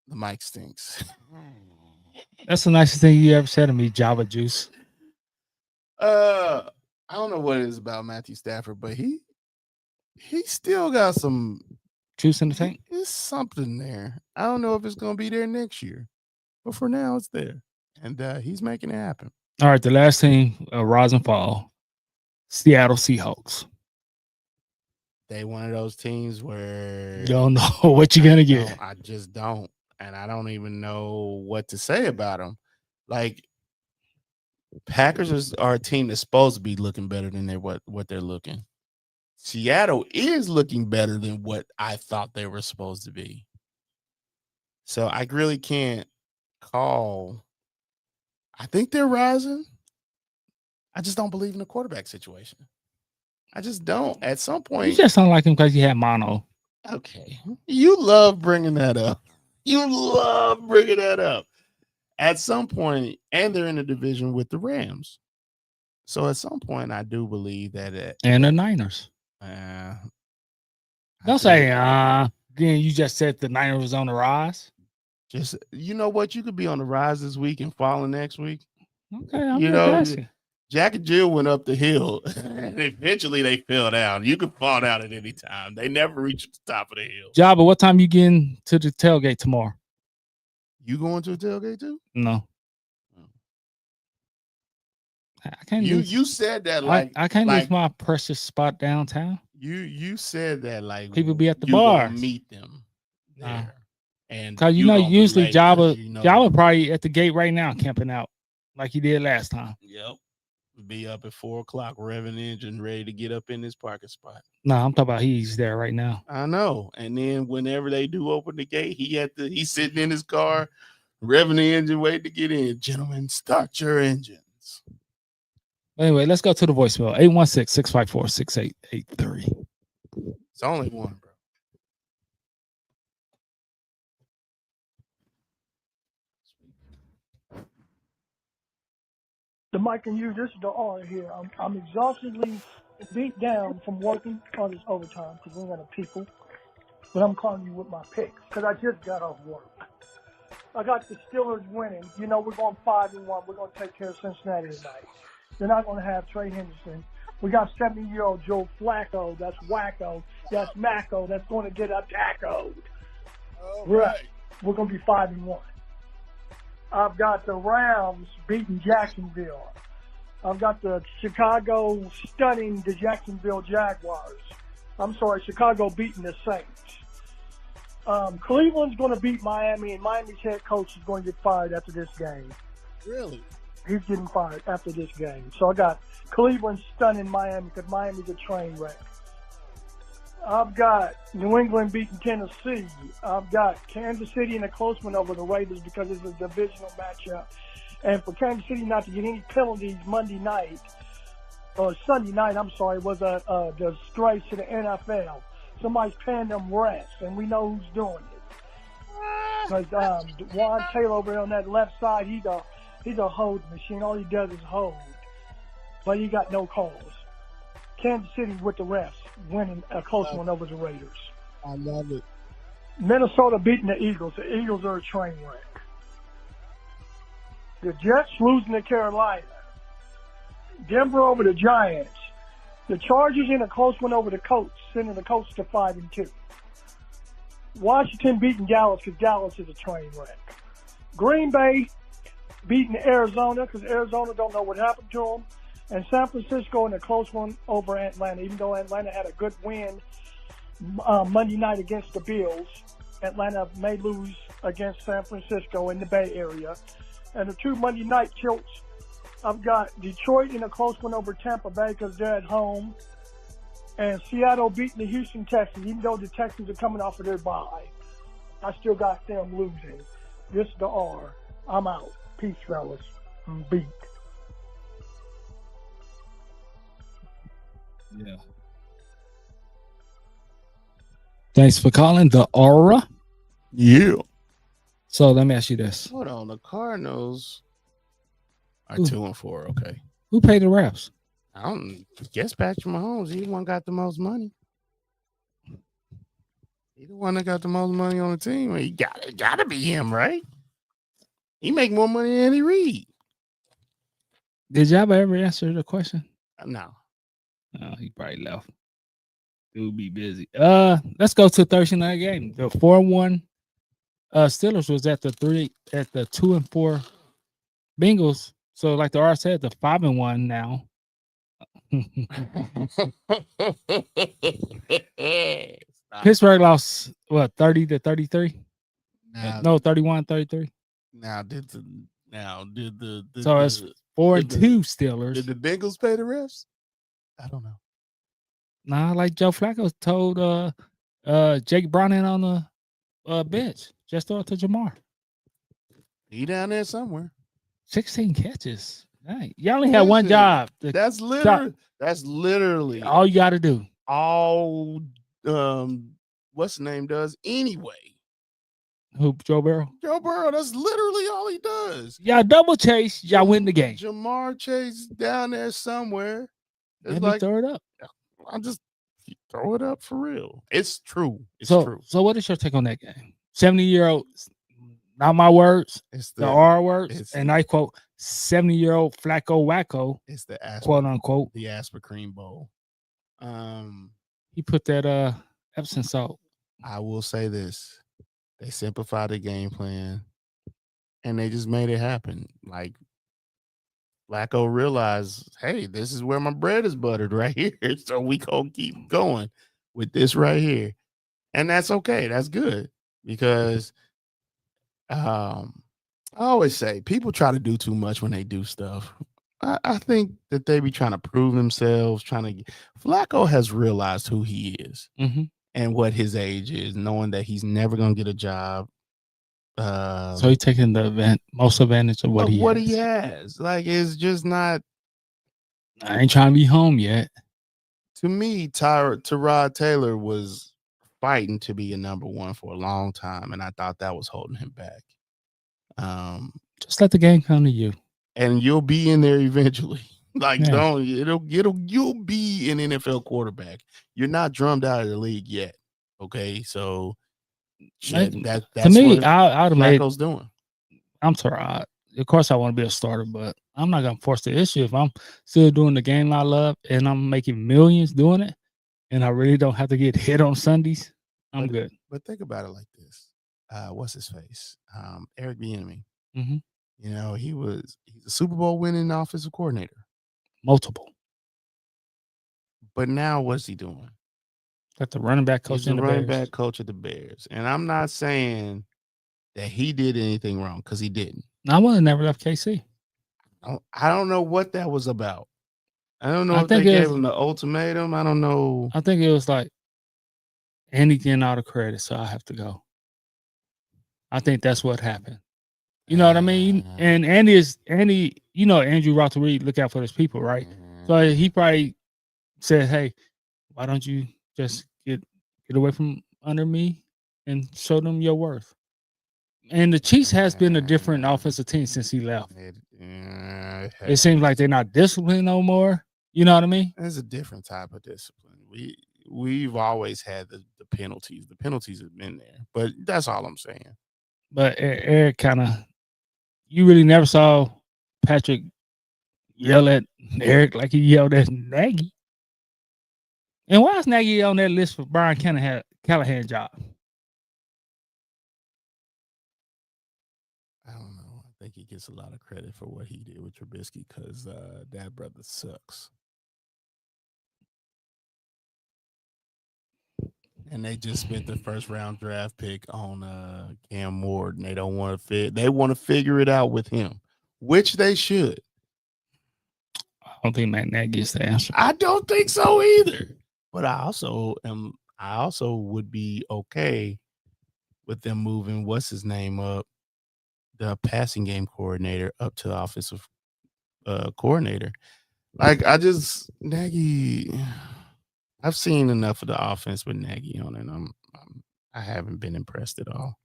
Speaker 2: the mic stinks.
Speaker 1: That's the nicest thing you ever said to me, Java Juice.
Speaker 2: I don't know what it is about Matthew Stafford, but he still got some
Speaker 1: juice in the tank.
Speaker 2: There's something there. I don't know if it's going to be there next year, but for now it's there, and he's making it happen.
Speaker 1: All right, the last team, rise and fall, Seattle Seahawks.
Speaker 2: They one of those teams where
Speaker 1: you don't know what you're gonna get.
Speaker 2: I just don't, and I don't even know what to say about them. Like, Packers are a team that's supposed to be looking better than what they're looking. Seattle is looking better than what I thought they were supposed to be. So I really can't call. I think they're rising. I just don't believe in the quarterback situation. I just don't. At some point,
Speaker 1: you just don't like him because he had mono.
Speaker 2: Okay, you love bringing that up. At some point, and they're in a division with the Rams. So at some point, I do believe that.
Speaker 1: And the Niners. Don't say Then you just said the Niners was on the rise.
Speaker 2: Just, you know what? You could be on the rise this week and falling next week.
Speaker 1: Okay, I'm asking.
Speaker 2: Jack and Jill went up the hill, and eventually they fell down. You could fall down at any time. They never reached the top of the hill.
Speaker 1: Jabba, what time you getting to the tailgate tomorrow?
Speaker 2: You going to a tailgate too?
Speaker 1: No. I can't.
Speaker 2: You said that like
Speaker 1: I can't lose my precious spot downtown.
Speaker 2: You said that like
Speaker 1: people be at the bar.
Speaker 2: Meet them there, and
Speaker 1: because usually Jabba probably at the gate right now camping out like he did last time.
Speaker 2: Yep. Be up at 4:00, revving engine, ready to get up in this parking spot.
Speaker 1: No, I'm talking about he's there right now.
Speaker 2: I know. And then whenever they do open the gate, he's sitting in his car, revving the engine, waiting to get in. Gentlemen, start your engines.
Speaker 1: Anyway, let's go to the voicemail. 816-654-6883.
Speaker 2: It's only one, bro.
Speaker 3: The Mike and you, this is the R here. I'm exhaustively beat down from working on this overtime because we're out of people. But I'm calling you with my picks because I just got off work. I got the Steelers winning. You know, we're going 5-1. We're going to take care of Cincinnati tonight. They're not going to have Trey Henderson. We got 70-year-old Joe Flacco. That's wacko. That's Macco. That's going to get up tackled. Right. We're going to be 5-1. I've got the Rams beating Jacksonville. I've got the Chicago stunning the Jacksonville Jaguars. I'm sorry, Chicago beating the Saints. Cleveland's going to beat Miami, and Miami's head coach is going to get fired after this game.
Speaker 2: Really?
Speaker 3: He's getting fired after this game. So I got Cleveland stunning Miami because Miami's a train wreck. I've got New England beating Tennessee. I've got Kansas City in a close one over the Raiders because it's a divisional matchup. And for Kansas City not to get any penalties Sunday night, was a disgrace to the NFL. Somebody's paying them refs, and we know who's doing it. Because Juan Taylor over there on that left side, he's a hold machine. All he does is hold. But he got no calls. Kansas City with the refs winning a close one over the Raiders.
Speaker 2: I love it.
Speaker 3: Minnesota beating the Eagles. The Eagles are a train wreck. The Jets losing to Carolina. Denver over the Giants. The Chargers in a close one over the Colts, sending the Colts to 5-2. Washington beating Dallas because Dallas is a train wreck. Green Bay beating Arizona because Arizona don't know what happened to them. And San Francisco in a close one over Atlanta, even though Atlanta had a good win Monday night against the Bills. Atlanta may lose against San Francisco in the Bay Area. And the two Monday night tilts, I've got Detroit in a close one over Tampa Bay because they're at home. And Seattle beating the Houston Texans, even though the Texans are coming off of their bye. I still got them losing. This is the R. I'm out. Peace, fellas. I'm beat.
Speaker 1: Yeah. Thanks for calling the Aura.
Speaker 2: Yeah.
Speaker 1: So let me ask you this:
Speaker 2: Hold on. The Cardinals are
Speaker 1: Ooh.
Speaker 2: 2-4. Okay.
Speaker 1: who paid the refs?
Speaker 2: I don't guess Patrick Mahomes. He the one got the most money. He the one that got the most money on the team. He gotta be him, right? He make more money than Andy Reid.
Speaker 1: Did y'all ever answer the question?
Speaker 2: No.
Speaker 1: Oh, he probably left. Dude be busy. Let's go to Thursday night game. The 4-1 Steelers was at the 2-4 Bengals. So like the R said, the 5-1 now. Pittsburgh lost what 30-33? No, 31-33.
Speaker 2: Now did the
Speaker 1: So it's 4-2 Steelers.
Speaker 2: Did the Bengals pay the refs? I don't know.
Speaker 1: Nah, like Joe Flacco told Jake Browning on the bench, just throw it to Jamar.
Speaker 2: He down there somewhere.
Speaker 1: 16 catches. Dang. You only had one job.
Speaker 2: That's literally
Speaker 1: all you got to do.
Speaker 2: All what's the name does anyway.
Speaker 1: Who, Joe Burrow?
Speaker 2: Joe Burrow, that's literally all he does.
Speaker 1: Y'all double chase, y'all win the game.
Speaker 2: Jamar Chase down there somewhere.
Speaker 1: Let me throw it up.
Speaker 2: I'll just throw it up for real. It's true. It's
Speaker 1: so,
Speaker 2: true.
Speaker 1: So what is your take on that game? 70-year-olds, not my words, it's the R words, and I quote 70-year-old Flacco Wacko.
Speaker 2: It's the
Speaker 1: quote unquote
Speaker 2: the Asper Cream Bowl.
Speaker 1: He put that Epsom salt.
Speaker 2: I will say this. They simplified the game plan and they just made it happen. Like Flacco realized, hey, this is where my bread is buttered right here. So we gonna keep going with this right here. And that's okay. That's good. Because I always say people try to do too much when they do stuff. I think that they be trying to prove themselves, Flacco has realized who he is and what his age is, knowing that he's never gonna get a job.
Speaker 1: So he's taking the most advantage of what he has.
Speaker 2: Like, it's just not.
Speaker 1: I ain't trying to be home yet.
Speaker 2: To me, Tyrod Taylor was fighting to be a number one for a long time, and I thought that was holding him back.
Speaker 1: Just let the game come to you,
Speaker 2: and you'll be in there eventually. Like, you'll be an NFL quarterback. You're not drummed out of the league yet. Okay, so. That's
Speaker 1: to me, I'd have made
Speaker 2: Flacco's doing.
Speaker 1: I'm Tyrod. Of course, I want to be a starter, but I'm not gonna force the issue. If I'm still doing the game I love and I'm making millions doing it, and I really don't have to get hit on Sundays, I'm good.
Speaker 2: But think about it like this: what's his face? Eric Bieniemy.
Speaker 1: Mm-hmm.
Speaker 2: You know, he's a Super Bowl winning offensive coordinator,
Speaker 1: multiple.
Speaker 2: But now, what's he doing?
Speaker 1: Got the running back coach.
Speaker 2: He's the running back coach of the Bears, and I'm not saying that he did anything wrong because he didn't.
Speaker 1: I would have never left KC.
Speaker 2: I don't know what that was about. I don't know if they gave him the ultimatum. I don't know.
Speaker 1: I think it was like Andy getting all the credit, so I have to go. I think that's what happened. You know what I mean? And Andy, you know, Andrew Roth Reed, look out for his people, right? So he probably said, hey, why don't you just get away from under me and show them your worth? And the Chiefs has been a different offensive team since he left. It seems like they're not disciplined no more. You know what I mean?
Speaker 2: It's a different type of discipline. We've always had the penalties. The penalties have been there, but that's all I'm saying.
Speaker 1: But Eric you really never saw Patrick yell at Eric like he yelled at Nagy. And why is Nagy on that list for Brian Callahan's job?
Speaker 2: gets a lot of credit for what he did with Trubisky because that brother sucks. And they just spent the first round draft pick on Cam Ward, and they don't want to They want to figure it out with him, which they should.
Speaker 1: I don't think Matt Nagy is the answer.
Speaker 2: I don't think so either. But I also would be okay with them moving what's his name up, the passing game coordinator up to the offensive coordinator. Like Nagy. I've seen enough of the offense with Nagy on it. I haven't been impressed at all.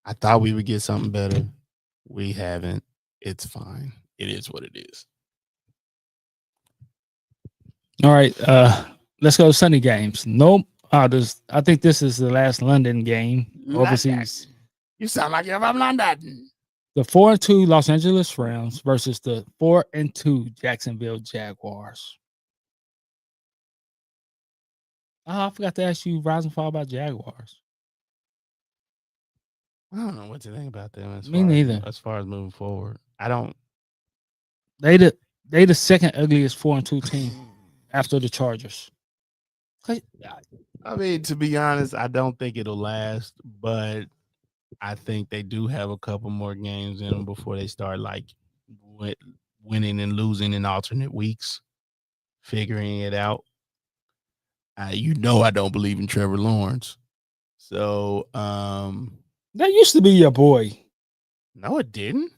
Speaker 2: I thought we would get something better. We haven't. It's fine. It is what it is.
Speaker 1: All right. Let's go to Sunday games. Nope. I think this is the last London game overseas.
Speaker 2: You sound like you're from London.
Speaker 1: The 4-2 Los Angeles Rams versus the 4-2 Jacksonville Jaguars. Oh, I forgot to ask you, Rise and Fall, about Jaguars.
Speaker 2: I don't know what to think about them.
Speaker 1: Me neither.
Speaker 2: As far as moving forward, I don't.
Speaker 1: They the second ugliest 4-2 team after the Chargers.
Speaker 2: I mean, to be honest, I don't think it'll last, but I think they do have a couple more games in them before they start like winning and losing in alternate weeks, figuring it out. I don't believe in Trevor Lawrence. So
Speaker 1: that used to be your boy.
Speaker 2: No, it didn't.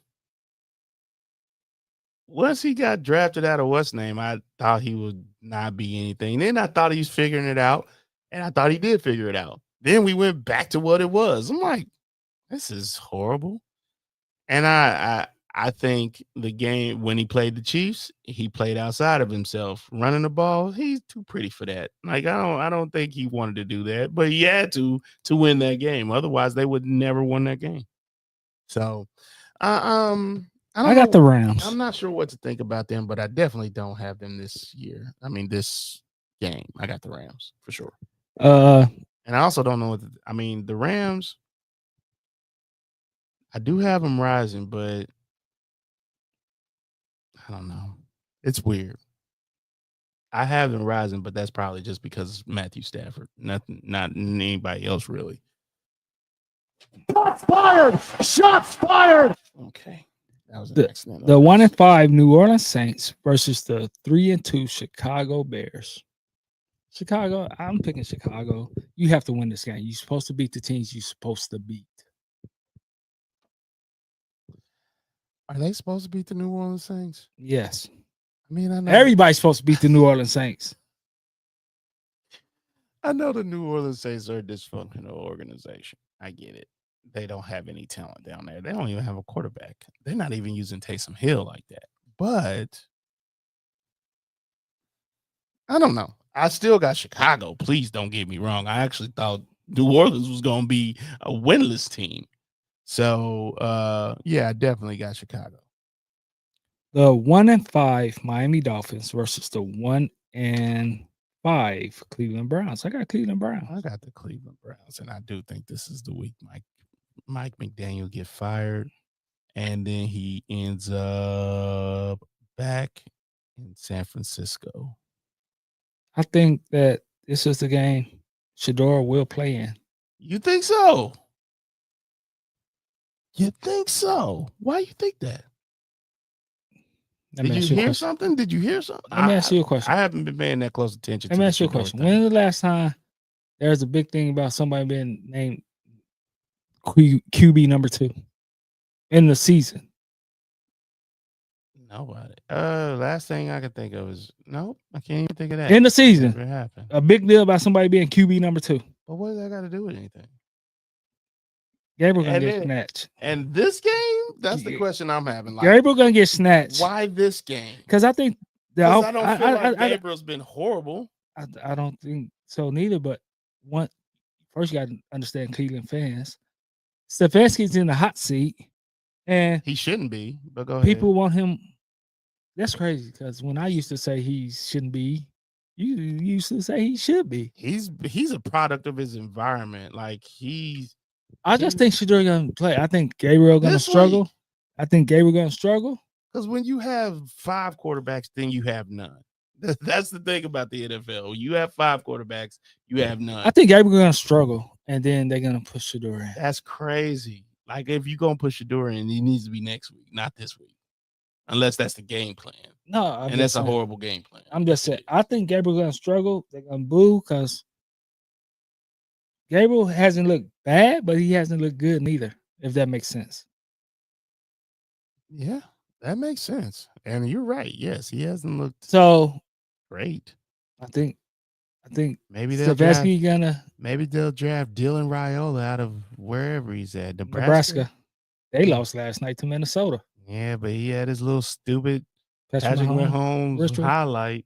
Speaker 2: Once he got drafted out of what's name, I thought he would not be anything. Then I thought he was figuring it out, and I thought he did figure it out. Then we went back to what it was. I'm like, this is horrible. And I think the game when he played the Chiefs, he played outside of himself, running the ball. He's too pretty for that. Like I don't think he wanted to do that, but he had to win that game. Otherwise, they would never won that game. So, I
Speaker 1: got the Rams.
Speaker 2: I'm not sure what to think about them, but I definitely don't have them this year. I mean, this game, I got the Rams for sure. And I also don't know the Rams. I do have them rising, but I don't know. It's weird. I have them rising, but that's probably just because Matthew Stafford. Not anybody else really.
Speaker 1: Shots fired! Shots fired!
Speaker 2: Okay. That was
Speaker 1: the 1-5 New Orleans Saints versus the 3-2 Chicago Bears. Chicago, I'm picking Chicago. You have to win this game. You're supposed to beat the teams you're supposed to beat.
Speaker 2: Are they supposed to beat the New Orleans Saints?
Speaker 1: Yes.
Speaker 2: I mean, I know
Speaker 1: everybody's supposed to beat the New Orleans Saints.
Speaker 2: I know the New Orleans Saints are a dysfunctional organization. I get it. They don't have any talent down there. They don't even have a quarterback. They're not even using Taysom Hill like that. But I don't know. I still got Chicago. Please don't get me wrong. I actually thought New Orleans was going to be a winless team. So, I definitely got Chicago.
Speaker 1: The 1-5 Miami Dolphins versus the 1-5 Cleveland Browns. I got Cleveland Browns.
Speaker 2: I got the Cleveland Browns, and I do think this is the week Mike McDaniel get fired, and then he ends up back in San Francisco.
Speaker 1: I think that this is the game Shador will play in.
Speaker 2: You think so? You think so? Why you think that? Did you hear something? Let me
Speaker 1: ask you a question.
Speaker 2: I haven't been paying that close attention.
Speaker 1: Let me ask you a question. When is the last time there's a big thing about somebody being named QB number 2 in the season?
Speaker 2: Nobody. Last thing I can think of is I can't even think of that.
Speaker 1: In the season,
Speaker 2: never happened.
Speaker 1: A big deal about somebody being QB number 2.
Speaker 2: But what does that got to do with anything?
Speaker 1: Gabriel gonna get snatched.
Speaker 2: And this game, that's the question I'm having. Like,
Speaker 1: Gabriel gonna get snatched.
Speaker 2: Why this game?
Speaker 1: Because I think
Speaker 2: I don't feel like Gabriel's been horrible.
Speaker 1: I don't think so neither. But first you got to understand Cleveland fans. Stefanski's in the hot seat, and
Speaker 2: he shouldn't be. But go ahead.
Speaker 1: People want him. That's crazy because when I used to say he shouldn't be, you used to say he should be.
Speaker 2: He's a product of his environment. Like I
Speaker 1: just think Shador gonna play. I think Gabriel gonna struggle. I think Gabriel gonna struggle.
Speaker 2: Because when you have 5 quarterbacks, then you have none. That's the thing about the NFL. You have 5 quarterbacks, you have none.
Speaker 1: I think Gabriel gonna struggle, and then they're gonna push Shador in.
Speaker 2: That's crazy. Like if you're gonna push Shador in, he needs to be next week, not this week. Unless that's the game plan.
Speaker 1: No,
Speaker 2: and that's a horrible game plan.
Speaker 1: I'm just saying. I think Gabriel gonna struggle. They're gonna boo because Gabriel hasn't looked bad, but he hasn't looked good neither. If that makes sense.
Speaker 2: Yeah, that makes sense. And you're right. Yes, he hasn't looked
Speaker 1: So
Speaker 2: great.
Speaker 1: I think
Speaker 2: Maybe they'll draft
Speaker 1: Stefanski
Speaker 2: maybe they'll draft Dylan Raiola out of wherever he's at.
Speaker 1: Nebraska. They lost last night to Minnesota.
Speaker 2: Yeah, but he had his little stupid
Speaker 1: Patrick
Speaker 2: Mahomes
Speaker 1: ritual.
Speaker 2: highlight.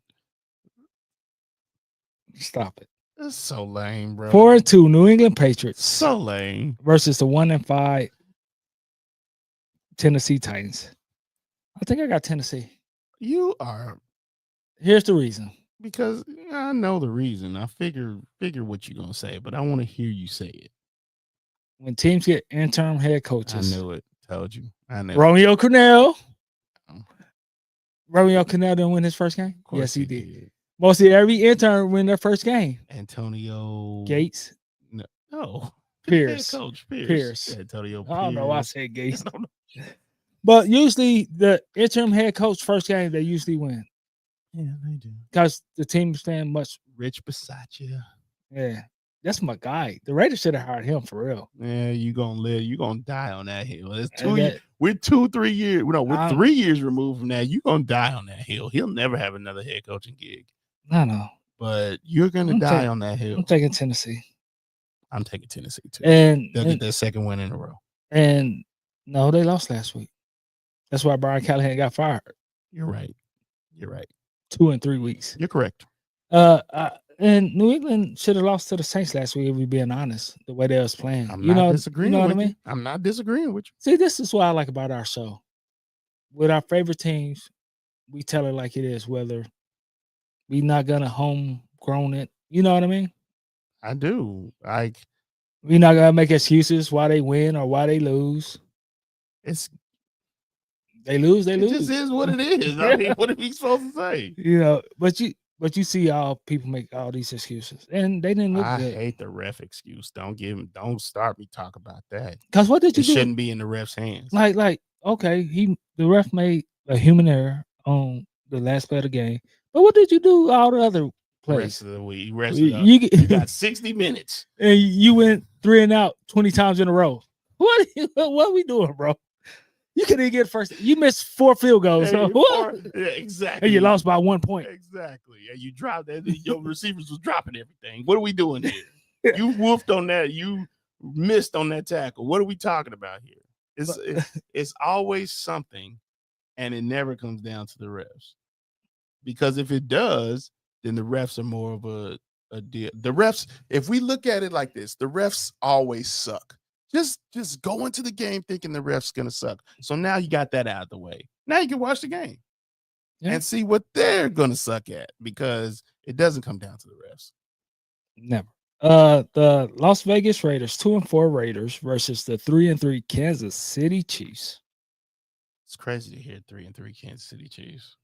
Speaker 1: Stop it.
Speaker 2: That's so lame, bro.
Speaker 1: 4-2 New England Patriots.
Speaker 2: So lame.
Speaker 1: Versus the 1-5 Tennessee Titans. I think I got Tennessee.
Speaker 2: You are.
Speaker 1: Here's the reason.
Speaker 2: Because I know the reason. I figure what you're gonna say, but I want to hear you say it.
Speaker 1: When teams get interim head coaches.
Speaker 2: I knew it. Told you. I knew
Speaker 1: Romeo Cornell.
Speaker 2: Oh.
Speaker 1: Romeo Cornell didn't win his first game? Yes, he
Speaker 2: did.
Speaker 1: did. Mostly every intern win their first game.
Speaker 2: Antonio
Speaker 1: Gates.
Speaker 2: No.
Speaker 1: Pierce.
Speaker 2: Head coach
Speaker 1: Pierce.
Speaker 2: Yeah, Antonio
Speaker 1: I don't know why I
Speaker 2: Pierce.
Speaker 1: said Gates. But usually the interim head coach first game, they usually win.
Speaker 2: Yeah, they do.
Speaker 1: Because the team is playing much.
Speaker 2: Rich Bisaccia.
Speaker 1: Yeah. That's my guy. The Raiders should have hired him for real.
Speaker 2: Yeah, you're gonna live. You're gonna die on that hill. It's 2 years. We're 2-3 years. No, we're 3 years removed from that. You're gonna die on that hill. He'll never have another head coaching gig.
Speaker 1: I know.
Speaker 2: But you're gonna die on that hill.
Speaker 1: I'm taking Tennessee.
Speaker 2: I'm taking Tennessee too.
Speaker 1: And
Speaker 2: they'll get their second win in a row.
Speaker 1: And no, they lost last week. That's why Brian Callahan got fired.
Speaker 2: You're right.
Speaker 1: 2 and 3 weeks.
Speaker 2: You're correct.
Speaker 1: And New England should have lost to the Saints last week, if we're being honest, the way they was playing.
Speaker 2: I'm not disagreeing
Speaker 1: you know
Speaker 2: with
Speaker 1: what I mean?
Speaker 2: you. I'm not disagreeing with you.
Speaker 1: See, this is what I like about our show. With our favorite teams, we tell it like it is, whether we not gonna homegrown it. You know what I mean?
Speaker 2: I do.
Speaker 1: We're not gonna make excuses why they win or why they lose. They lose.
Speaker 2: It just is what it is. I mean, what are we supposed to say?
Speaker 1: You know, but you see all people make all these excuses, and they didn't look good.
Speaker 2: I hate the ref excuse. Don't start me talk about that.
Speaker 1: Because what did you do?
Speaker 2: It shouldn't be in the ref's hands.
Speaker 1: Like okay, the ref made a human error on the last play of the game, but what did you do all the other plays?
Speaker 2: Rest of the week, you got 60 minutes,
Speaker 1: and you went 3 and out 20 times in a row. What are we doing, bro? You couldn't get first. You missed 4 field goals.
Speaker 2: Yeah, exactly.
Speaker 1: And you lost by 1 point.
Speaker 2: Exactly. And you dropped that. Your receivers was dropping everything. What are we doing here? You woofed on that. You missed on that tackle. What are we talking about here? It's always something, and it never comes down to the refs. Because if it does, then the refs are more of a deal. The refs, if we look at it like this, the refs always suck. Just go into the game thinking the ref's gonna suck. So now you got that out of the way. Now you can watch the game and see what they're gonna suck at, because it doesn't come down to the refs.
Speaker 1: Never. The Las Vegas Raiders, 2-4 Raiders versus the 3-3 Kansas City Chiefs.
Speaker 2: It's crazy to hear 3-3 Kansas City Chiefs.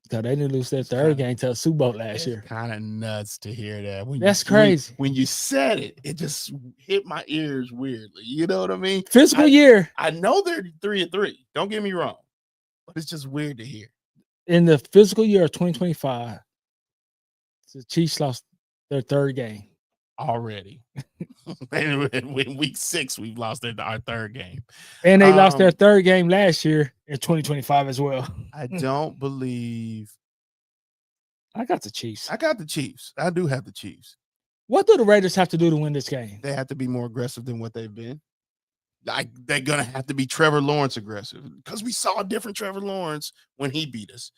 Speaker 1: Because they didn't lose their third game to the Super Bowl last year.
Speaker 2: Kind of nuts to hear that.
Speaker 1: That's crazy.
Speaker 2: When you said it, it just hit my ears weirdly. You know what I mean?
Speaker 1: Physical year.
Speaker 2: I know they're 3-3. Don't get me wrong, but it's just weird to hear.
Speaker 1: In the physical year of 2025, the Chiefs lost their third game
Speaker 2: already. In week 6, we've lost our third game,
Speaker 1: and they lost their third game last year in 2025 as well.
Speaker 2: I don't believe.
Speaker 1: I got the Chiefs.
Speaker 2: I got the Chiefs. I do have the Chiefs.
Speaker 1: What do the Raiders have to do to win this game?
Speaker 2: They have to be more aggressive than what they've been. Like, they're gonna have to be Trevor Lawrence aggressive, because we saw a different Trevor Lawrence when he beat us.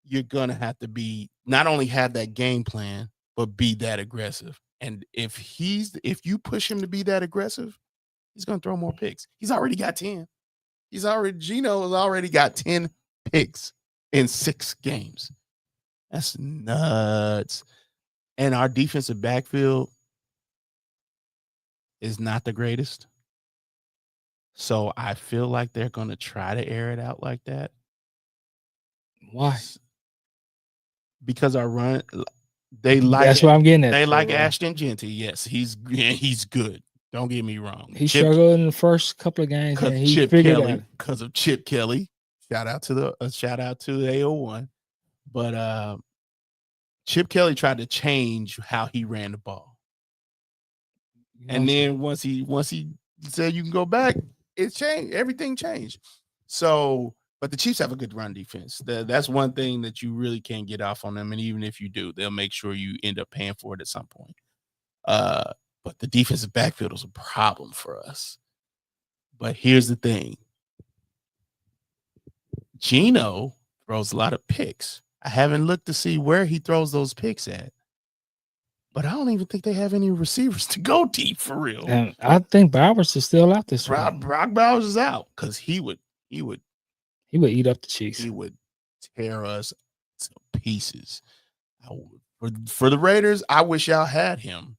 Speaker 2: You're gonna have to be, not only have that game plan, but be that aggressive. And if you push him to be that aggressive, he's gonna throw more picks. He's already got 10. Geno has already got 10 picks in 6 games. That's nuts. And our defensive backfield is not the greatest. So I feel like they're going to try to air it out like that.
Speaker 1: Why?
Speaker 2: Because our run, they like
Speaker 1: That's what I'm getting at.
Speaker 2: They like Ashton Genty. Yes, he's good. Don't get me wrong.
Speaker 1: He struggled in the first couple of games, and he figured it out.
Speaker 2: Because of Chip Kelly. Shout out to the AO1. But Chip Kelly tried to change how he ran the ball. And then once he said you can go back, it changed. Everything changed. So, but the Chiefs have a good run defense. That's one thing that you really can't get off on them. And even if you do, they'll make sure you end up paying for it at some point. But the defensive backfield is a problem for us. But here's the thing. Geno throws a lot of picks. I haven't looked to see where he throws those picks at. But I don't even think they have any receivers to go deep for real.
Speaker 1: And I think Bowers is still out this week.
Speaker 2: Brock Bowers is out because he would
Speaker 1: eat up the Chiefs.
Speaker 2: He would tear us to pieces. For the Raiders, I wish y'all had him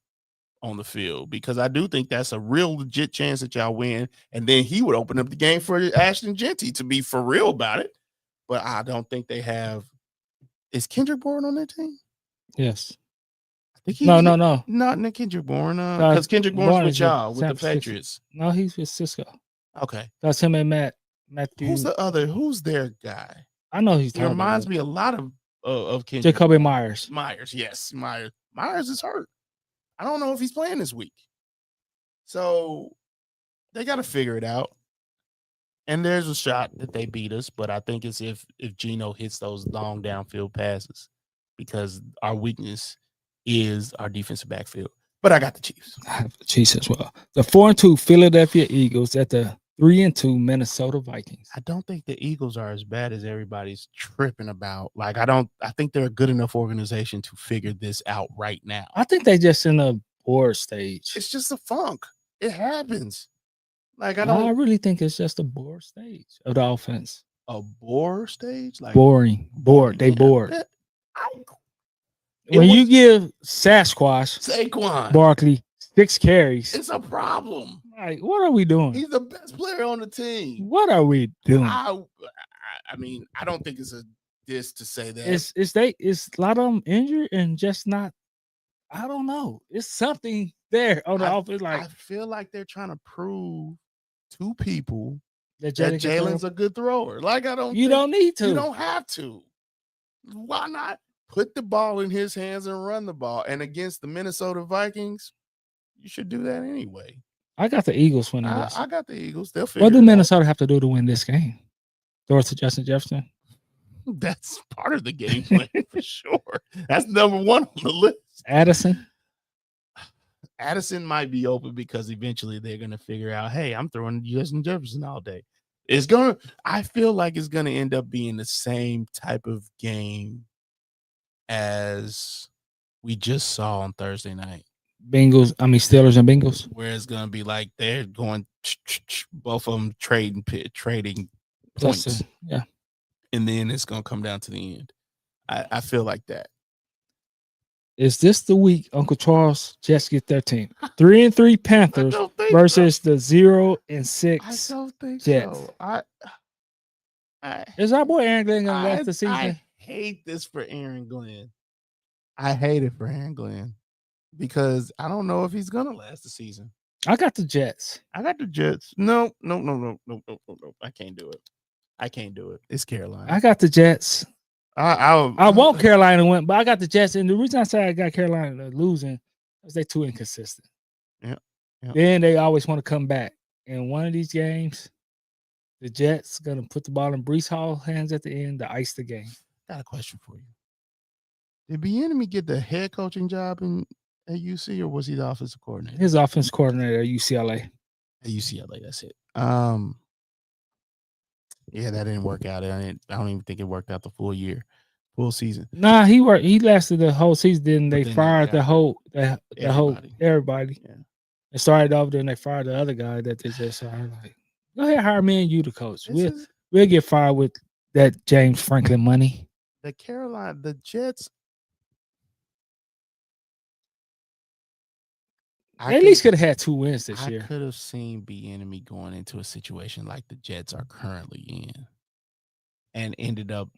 Speaker 2: on the field because I do think that's a real legit chance that y'all win. And then he would open up the game for Ashton Genty to be for real about it. But I don't think they have. Is Kendrick Bourne on that team?
Speaker 1: Yes.
Speaker 2: No. Not Nick Kendrick Bourne. Because Kendrick Bourne's with y'all, with the Patriots.
Speaker 1: No, he's with Cisco.
Speaker 2: Okay.
Speaker 1: That's him and Matthew.
Speaker 2: Who's their guy?
Speaker 1: I know
Speaker 2: he reminds me a lot of Kendrick.
Speaker 1: Jacoby Myers.
Speaker 2: Yes. Myers is hurt. I don't know if he's playing this week. So they got to figure it out. And there's a shot that they beat us, but I think it's if Geno hits those long downfield passes because our weakness is our defensive backfield. But I got the Chiefs.
Speaker 1: I have the Chiefs as well. The 4-2 Philadelphia Eagles at the 3-2 Minnesota Vikings.
Speaker 2: I don't think the Eagles are as bad as everybody's tripping about. Like I think they're a good enough organization to figure this out right now.
Speaker 1: I think they just in a bored stage.
Speaker 2: It's just a funk. It happens. Like
Speaker 1: I really think it's just a bored stage of the offense.
Speaker 2: A bore stage? Like
Speaker 1: boring. Bored. They bored. When you give
Speaker 2: Saquon
Speaker 1: Barkley 6 carries,
Speaker 2: it's a problem.
Speaker 1: Like, what are we doing?
Speaker 2: He's the best player on the team.
Speaker 1: What are we doing?
Speaker 2: I mean, I don't think it's a diss to say that.
Speaker 1: It's a lot of them injured and just not. I don't know. It's something there on the offense. Like
Speaker 2: I feel like they're trying to prove to people
Speaker 1: that
Speaker 2: Jalen's a good thrower. Like I don't.
Speaker 1: You don't need to.
Speaker 2: You don't have to. Why not put the ball in his hands and run the ball? And against the Minnesota Vikings, you should do that anyway.
Speaker 1: I got the Eagles winning this.
Speaker 2: I got the Eagles. They'll figure.
Speaker 1: What do Minnesota have to do to win this game? Throw it to Justin Jefferson.
Speaker 2: That's part of the game plan for sure. That's number one on the list. Addison might be open because eventually they're going to figure out, hey, I'm throwing Justin Jefferson all day. I feel like it's going to end up being the same type of game as we just saw on Thursday night.
Speaker 1: Steelers and Bengals.
Speaker 2: Where it's going to be like they're going, both of them trading points.
Speaker 1: Yeah.
Speaker 2: And then it's going to come down to the end. I feel like that.
Speaker 1: Is this the week Uncle Charles Jets get their team? 3-3 Panthers versus the 0-6
Speaker 2: I don't think
Speaker 1: Jets.
Speaker 2: So.
Speaker 1: Is our boy Aaron Glenn going to last the season?
Speaker 2: I hate this for Aaron Glenn. I hate it for Aaron Glenn because I don't know if he's going to last the season.
Speaker 1: I got the Jets.
Speaker 2: No. I can't do it. It's Carolina.
Speaker 1: I got the Jets. I want Carolina to win, but I got the Jets. And the reason I say I got Carolina losing is they're too inconsistent.
Speaker 2: Yeah.
Speaker 1: Then they always want to come back. In one of these games, the Jets going to put the ball in Breece Hall's hands at the end to ice the game.
Speaker 2: Got a question for you. Did Bieniemy get the head coaching job at UC, or was he the offensive coordinator?
Speaker 1: His offensive coordinator at UCLA.
Speaker 2: At UCLA, that's it. Yeah, that didn't work out. I don't even think it worked out the full season.
Speaker 1: Nah, he lasted the whole season. Then they fired everybody.
Speaker 2: Yeah.
Speaker 1: It started off, then they fired the other guy that they just hired. Like, go ahead, hire me and you the coach. We'll get fired with that James Franklin money.
Speaker 2: The Jets.
Speaker 1: They at least could have had 2 wins this
Speaker 2: I
Speaker 1: year.
Speaker 2: could have seen B-Enemy going into a situation like the Jets are currently in, and end up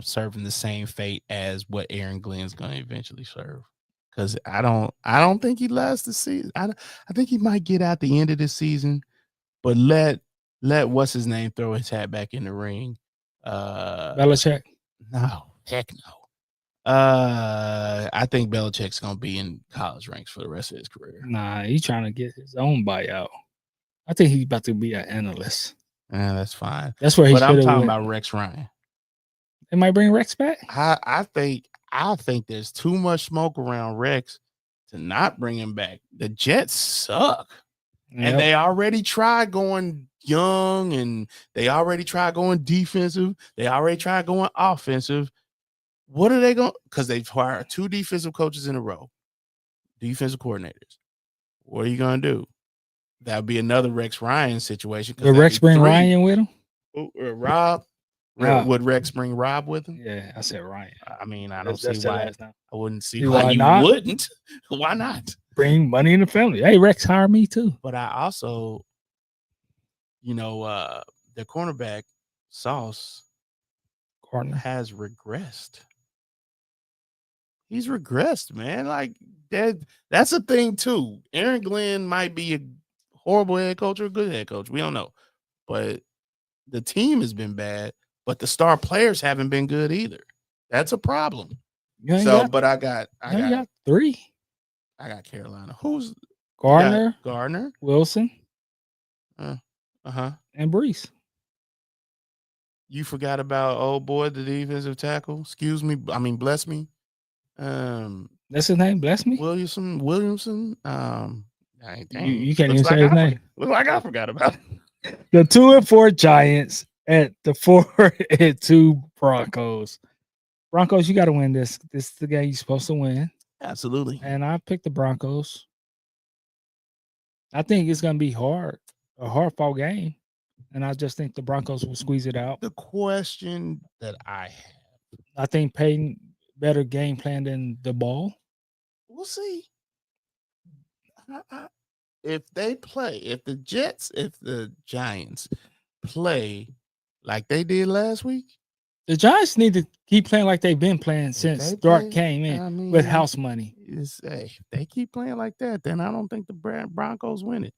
Speaker 2: serving the same fate as what Aaron Glenn's going to eventually serve. Because I don't think he lasts the season. I think he might get out the end of the season, but let what's his name throw his hat back in the ring.
Speaker 1: Belichick.
Speaker 2: No, heck no. I think Belichick's gonna be in college ranks for the rest of his career.
Speaker 1: Nah, he's trying to get his own buyout. I think he's about to be an analyst.
Speaker 2: Yeah, that's fine.
Speaker 1: That's where he
Speaker 2: But
Speaker 1: should
Speaker 2: I'm
Speaker 1: have
Speaker 2: talking
Speaker 1: went.
Speaker 2: about Rex Ryan.
Speaker 1: They might bring Rex back.
Speaker 2: I think there's too much smoke around Rex to not bring him back. The Jets suck. And they already tried going young, and they already tried going defensive. They already tried going offensive. What are they going? Because they've hired 2 defensive coaches in a row, defensive coordinators. What are you going to do? That would be another Rex Ryan situation.
Speaker 1: Would Rex bring Ryan with him?
Speaker 2: Rob? Would Rex bring Rob with him?
Speaker 1: Yeah, I said Ryan.
Speaker 2: I mean, I don't see why. I wouldn't see
Speaker 1: why
Speaker 2: you
Speaker 1: not?
Speaker 2: wouldn't. Why not?
Speaker 1: Bring money in the family. Hey, Rex, hire me too.
Speaker 2: But I also, the cornerback Sauce
Speaker 1: Gardner
Speaker 2: has regressed. He's regressed, man. Like that's a thing too. Aaron Glenn might be a horrible head coach or a good head coach. We don't know. But the team has been bad, but the star players haven't been good either. That's a problem. But I got
Speaker 1: 3.
Speaker 2: I got Carolina. Who's
Speaker 1: Gardner, Wilson,
Speaker 2: and
Speaker 1: Brees.
Speaker 2: You forgot about old boy, the defensive tackle. Excuse me. I mean, bless me.
Speaker 1: That's his name. Bless me.
Speaker 2: Williamson.
Speaker 1: You can't even say his name.
Speaker 2: Looks like I forgot about it.
Speaker 1: The 2-4 Giants at the 4-2 Broncos. Broncos, you got to win this. This is the game you're supposed to win.
Speaker 2: Absolutely.
Speaker 1: And I picked the Broncos. I think it's going to be a hard-fought game. And I just think the Broncos will squeeze it out.
Speaker 2: The question that I have.
Speaker 1: I think Peyton better game plan than the ball.
Speaker 2: We'll see. If the Giants play like they did last week,
Speaker 1: the Giants need to keep playing like they've been playing since Stark came in with house money.
Speaker 2: If they keep playing like that, then I don't think the Broncos win it.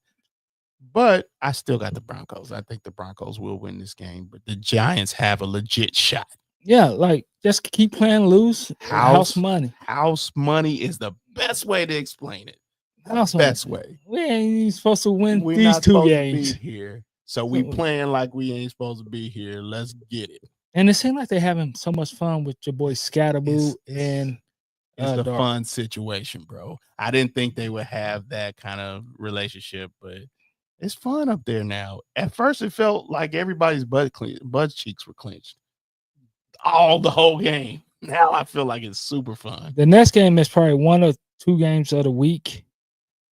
Speaker 2: But I still got the Broncos. I think the Broncos will win this game, but the Giants have a legit shot.
Speaker 1: Yeah, like just keep playing loose. House money.
Speaker 2: House money is the best way to explain it.
Speaker 1: Best way. We ain't supposed to win these 2 games
Speaker 2: here. So we playing like we ain't supposed to be here. Let's get it.
Speaker 1: And it seems like they're having so much fun with your boy Scatterboo and
Speaker 2: it's a fun situation, bro. I didn't think they would have that kind of relationship, but it's fun up there now. At first, it felt like everybody's butt cheeks were clenched the whole game. Now I feel like it's super fun.
Speaker 1: The next game is probably 1 or 2 games of the week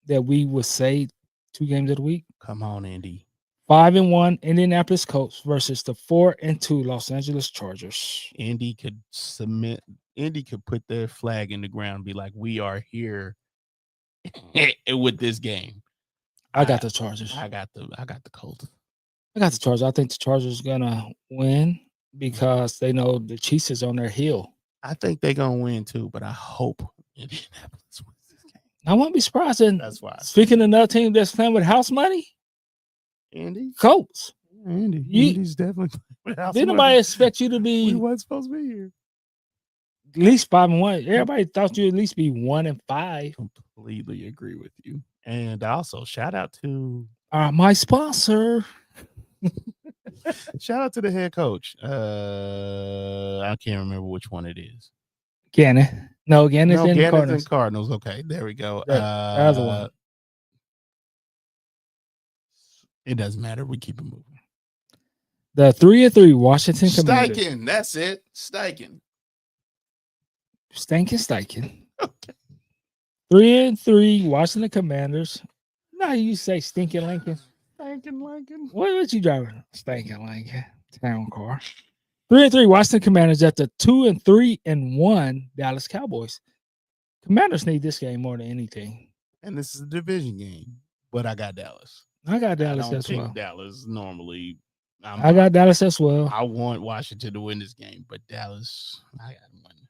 Speaker 1: that we would say 2 games of the week.
Speaker 2: Come on, Indy.
Speaker 1: 5-1 Indianapolis Colts versus the 4-2 Los Angeles Chargers.
Speaker 2: Indy could put their flag in the ground and be like, we are here with this game.
Speaker 1: I got the Chargers.
Speaker 2: I got the Colts.
Speaker 1: I got the Chargers. I think the Chargers gonna win because they know the Chiefs is on their heel.
Speaker 2: I think they're gonna win too, but I hope Indianapolis wins this game.
Speaker 1: I won't be surprised. And
Speaker 2: that's why.
Speaker 1: Speaking of another team that's playing with house money,
Speaker 2: Indy
Speaker 1: Colts.
Speaker 2: Indy's definitely.
Speaker 1: Did nobody expect you to be?
Speaker 2: We weren't supposed to be here.
Speaker 1: At least 5-1. Everybody thought you'd at least be 1-5.
Speaker 2: Completely agree with you. And also, shout out to
Speaker 1: my sponsor.
Speaker 2: Shout out to the head coach. I can't remember which one it is.
Speaker 1: Gannon. No, Gannon's in the Cardinals.
Speaker 2: Cardinals. Okay, there we go.
Speaker 1: The other one.
Speaker 2: It doesn't matter. We keep it moving.
Speaker 1: The 3-3 Washington Commanders.
Speaker 2: Steichen. That's it. Steichen.
Speaker 1: Steichen. Okay. 3-3 Washington Commanders. Now you say Stinking Lincoln.
Speaker 2: Stinking Lincoln.
Speaker 1: What you driving? Stinking Lincoln. Town car. 3-3 Washington Commanders at the 2-3-1 Dallas Cowboys. Commanders need this game more than anything.
Speaker 2: and this is a division game, but I got Dallas.
Speaker 1: I got
Speaker 2: I
Speaker 1: Dallas
Speaker 2: don't
Speaker 1: as
Speaker 2: pick
Speaker 1: well.
Speaker 2: Dallas normally.
Speaker 1: I got Dallas as well.
Speaker 2: I want Washington to win this game, but Dallas, I got them winning.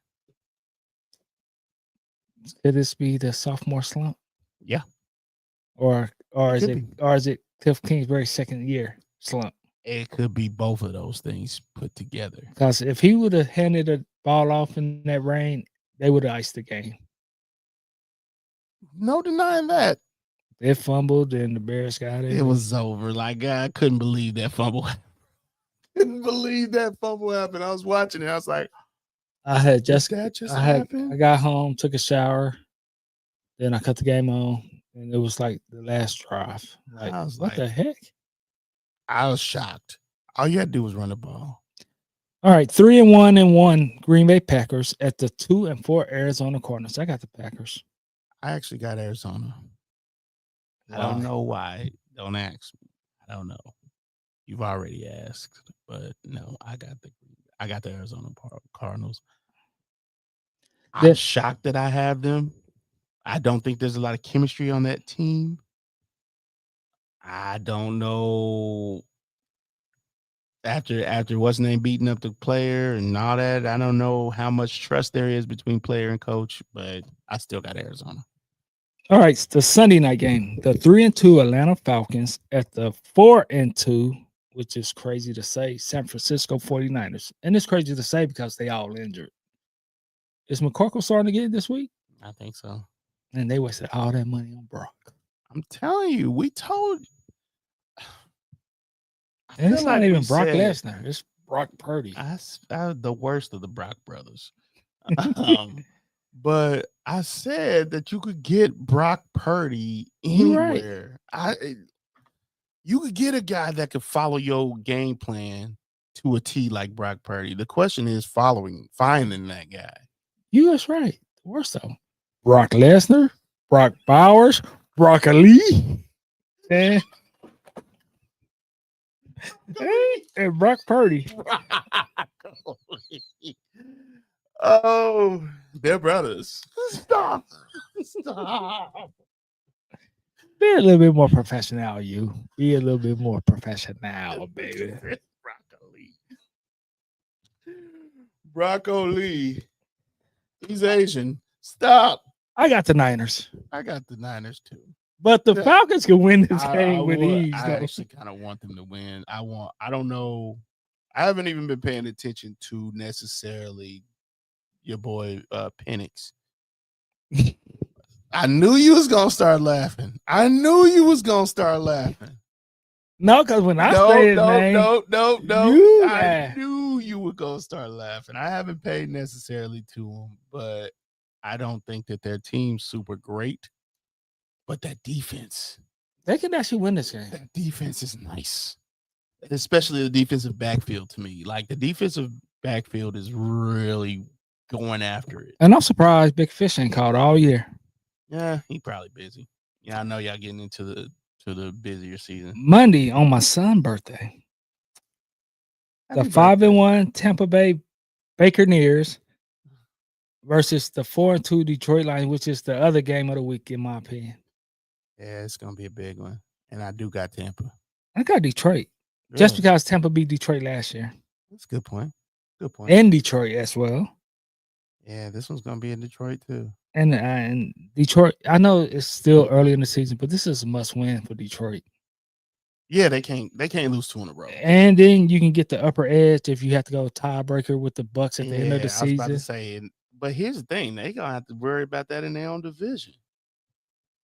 Speaker 1: Could this be the sophomore slump,
Speaker 2: Yeah,
Speaker 1: or
Speaker 2: It
Speaker 1: is
Speaker 2: could
Speaker 1: it
Speaker 2: be.
Speaker 1: or is it Cliff Kingsbury's second year slump?
Speaker 2: it could be both of those things put together.
Speaker 1: Because if he would have handed the ball off in that rain, they would have iced the game.
Speaker 2: No denying that.
Speaker 1: They fumbled and the Bears got it.
Speaker 2: It was over. Like, I couldn't believe that fumble. Couldn't believe that fumble happened. I was watching it. I was like,
Speaker 1: I had
Speaker 2: did
Speaker 1: just
Speaker 2: that just
Speaker 1: I
Speaker 2: happen?
Speaker 1: got home, took a shower, then I cut the game on, and it was like the last drive. Like,
Speaker 2: I was
Speaker 1: what
Speaker 2: like,
Speaker 1: the heck?
Speaker 2: I was shocked. All you had to do was run the ball.
Speaker 1: All right, 3-1 Green Bay Packers at the 2-4 Arizona Cardinals. I got the Packers.
Speaker 2: I actually got Arizona. I don't know why. Don't ask me. I don't know. You've already asked, but no, I got the Arizona Cardinals. I'm shocked that I have them. I don't think there's a lot of chemistry on that team. I don't know. After what's name beating up the player and all that, I don't know how much trust there is between player and coach, but I still got Arizona.
Speaker 1: All right, the Sunday night game, the 3-2 Atlanta Falcons at the 4-2, which is crazy to say, San Francisco 49ers. And it's crazy to say because they all injured. Is McCorkle starting again this week?
Speaker 2: I think so.
Speaker 1: And they wasted all that money on Brock.
Speaker 2: I'm telling you, we told.
Speaker 1: And it's not even Brock Lesnar. It's Brock Purdy.
Speaker 2: I the worst of the Brock brothers. But I said that you could get Brock Purdy anywhere. You could get a guy that could follow your game plan to a T like Brock Purdy. The question is finding that guy.
Speaker 1: You was right. The worst though. Brock Lesnar, Brock Bowers, Brock Ali, and Brock Purdy.
Speaker 2: Oh, they're brothers. Stop.
Speaker 1: Be a little bit more professional, you. Be a little bit more professional, baby.
Speaker 2: Brock Lee. He's Asian. Stop.
Speaker 1: I got the Niners.
Speaker 2: I got the Niners too.
Speaker 1: But the Falcons can win this game with ease.
Speaker 2: I actually kind of want them to win. I don't know. I haven't even been paying attention to necessarily your boy Penix. I knew you was gonna start laughing.
Speaker 1: No, because when I say his name,
Speaker 2: no. I knew you were gonna start laughing. I haven't paid necessarily to him, but I don't think that their team's super great. But that defense,
Speaker 1: they can actually win this game.
Speaker 2: That defense is nice, especially the defensive backfield. To me, like the defensive backfield is really going after it.
Speaker 1: And I'm surprised Big Fish ain't called all year.
Speaker 2: Yeah, he probably busy. Yeah, I know y'all getting into the busier season.
Speaker 1: Monday on my son's birthday, the 5-1 Tampa Bay Buccaneers versus the 4-2 Detroit Lions, which is the other game of the week, in my opinion.
Speaker 2: Yeah, it's gonna be a big one, and I do got Tampa.
Speaker 1: I got Detroit just because Tampa beat Detroit last year.
Speaker 2: That's a good point.
Speaker 1: And Detroit as well.
Speaker 2: Yeah, this one's gonna be in Detroit too.
Speaker 1: And Detroit, I know it's still early in the season, but this is a must win for Detroit.
Speaker 2: Yeah, they can't lose 2 in a row.
Speaker 1: And then you can get the upper edge if you have to go tiebreaker with the Bucks at the end of the season.
Speaker 2: I was about to say, but here's the thing: they gonna have to worry about that in their own division.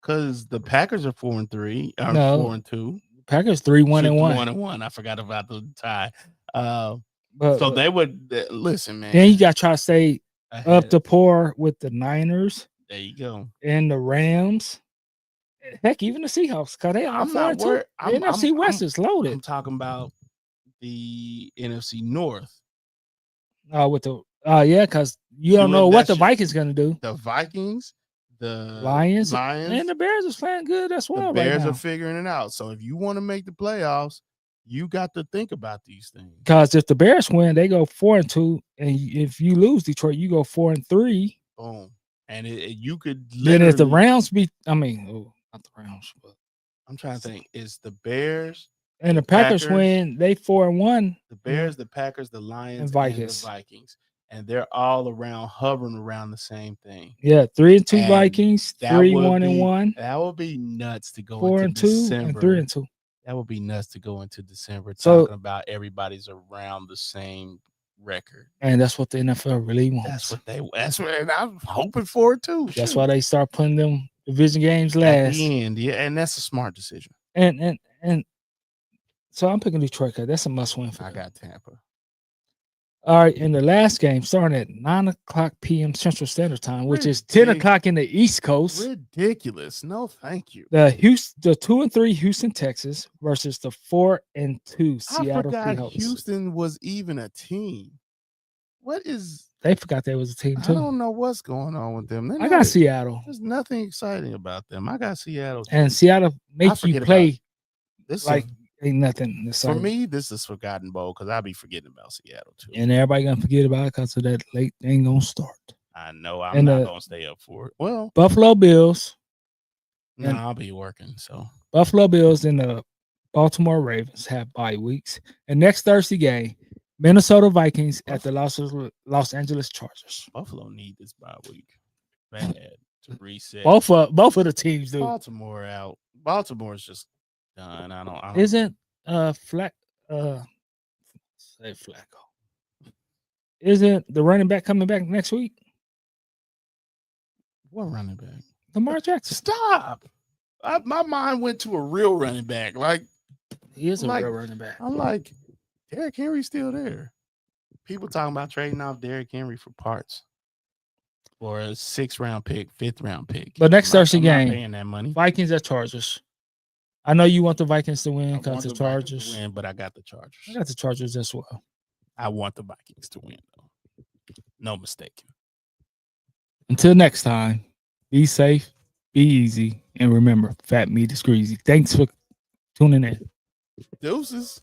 Speaker 2: Because the Packers are 4-3, or 4-2.
Speaker 1: Packers 3-1-1.
Speaker 2: 1-1. I forgot about the tie. So they would listen, man.
Speaker 1: Then you got to try to stay up to par with the Niners.
Speaker 2: There you go.
Speaker 1: And the Rams. Heck, even the Seahawks. Because they are 4-2. The NFC West is loaded.
Speaker 2: I'm talking about the NFC North.
Speaker 1: Because you don't know what the Vikings going to do.
Speaker 2: The Vikings. The
Speaker 1: Lions and the Bears is playing good as well.
Speaker 2: The Bears are figuring it out. So if you want to make the playoffs, you got to think about these things.
Speaker 1: Because if the Bears win, they go 4-2, and if you lose Detroit, you go 4-3.
Speaker 2: Boom. And you could
Speaker 1: Then if the
Speaker 2: literally.
Speaker 1: Rams beat, not the Rams, but
Speaker 2: I'm trying to think. It's the Bears
Speaker 1: and the Packers win, they 4-1.
Speaker 2: the Bears, the Packers, the Lions, and the
Speaker 1: Vikings.
Speaker 2: Vikings, and they're all around hovering around the same thing.
Speaker 1: Yeah, 3-2
Speaker 2: And
Speaker 1: Vikings,
Speaker 2: that
Speaker 1: 3-1-1,
Speaker 2: That would be nuts to go
Speaker 1: 4-2,
Speaker 2: into December.
Speaker 1: and 3-2.
Speaker 2: That would be nuts to go into December
Speaker 1: So-
Speaker 2: talking about everybody's around the same record.
Speaker 1: And that's what the NFL really wants.
Speaker 2: That's what and I'm hoping for it too.
Speaker 1: That's
Speaker 2: Shoot.
Speaker 1: why they start putting them division games
Speaker 2: At
Speaker 1: last.
Speaker 2: the end, yeah, and that's a smart decision.
Speaker 1: And so I'm picking Detroit because that's a must win for
Speaker 2: I
Speaker 1: them.
Speaker 2: got Tampa.
Speaker 1: All right, in the last game, starting at 9:00 p.m. Central Standard Time, which is 10 o'clock in the East Coast.
Speaker 2: Ridiculous. No, thank you.
Speaker 1: The 2-3 Houston, Texas versus the 4-2 Seattle
Speaker 2: I forgot
Speaker 1: Seahawks.
Speaker 2: Houston was even a team. What is?
Speaker 1: They forgot there was a team too.
Speaker 2: I don't know what's going on with them.
Speaker 1: I got Seattle.
Speaker 2: There's nothing exciting about them. I got Seattle.
Speaker 1: And Seattle make you play
Speaker 2: this
Speaker 1: like ain't nothing.
Speaker 2: for me. This is forgotten bowl because I'll be forgetting about Seattle too.
Speaker 1: And everybody gonna forget about it because of that late thing gonna start.
Speaker 2: I know I'm not gonna stay up for it. Well,
Speaker 1: Buffalo Bills.
Speaker 2: No, I'll be working. So
Speaker 1: Buffalo Bills and the Baltimore Ravens have bye weeks. And next Thursday game, Minnesota Vikings at the Los Angeles Chargers.
Speaker 2: Buffalo need this bye week bad to reset.
Speaker 1: Both of the teams do.
Speaker 2: Baltimore out. Baltimore's just done. I don't
Speaker 1: Isn't Flacco? Isn't the running back coming back next week?
Speaker 2: What running back?
Speaker 1: Lamar Jackson.
Speaker 2: Stop. My mind went to a real running back. Like
Speaker 1: he is a real running back.
Speaker 2: I'm like, Derrick Henry's still there. People talking about trading off Derrick Henry for parts. Or a 6th-round pick, 5th-round pick.
Speaker 1: But next Thursday game,
Speaker 2: paying that money.
Speaker 1: Vikings at Chargers. I know you want the Vikings to win
Speaker 2: I
Speaker 1: because
Speaker 2: want
Speaker 1: the Chargers.
Speaker 2: to win, but I got the Chargers.
Speaker 1: I got the Chargers as well.
Speaker 2: I want the Vikings to win, though. No mistake.
Speaker 1: Until next time, be safe, be easy, and remember, fat meat is greasy. Thanks for tuning in.
Speaker 2: Deuces.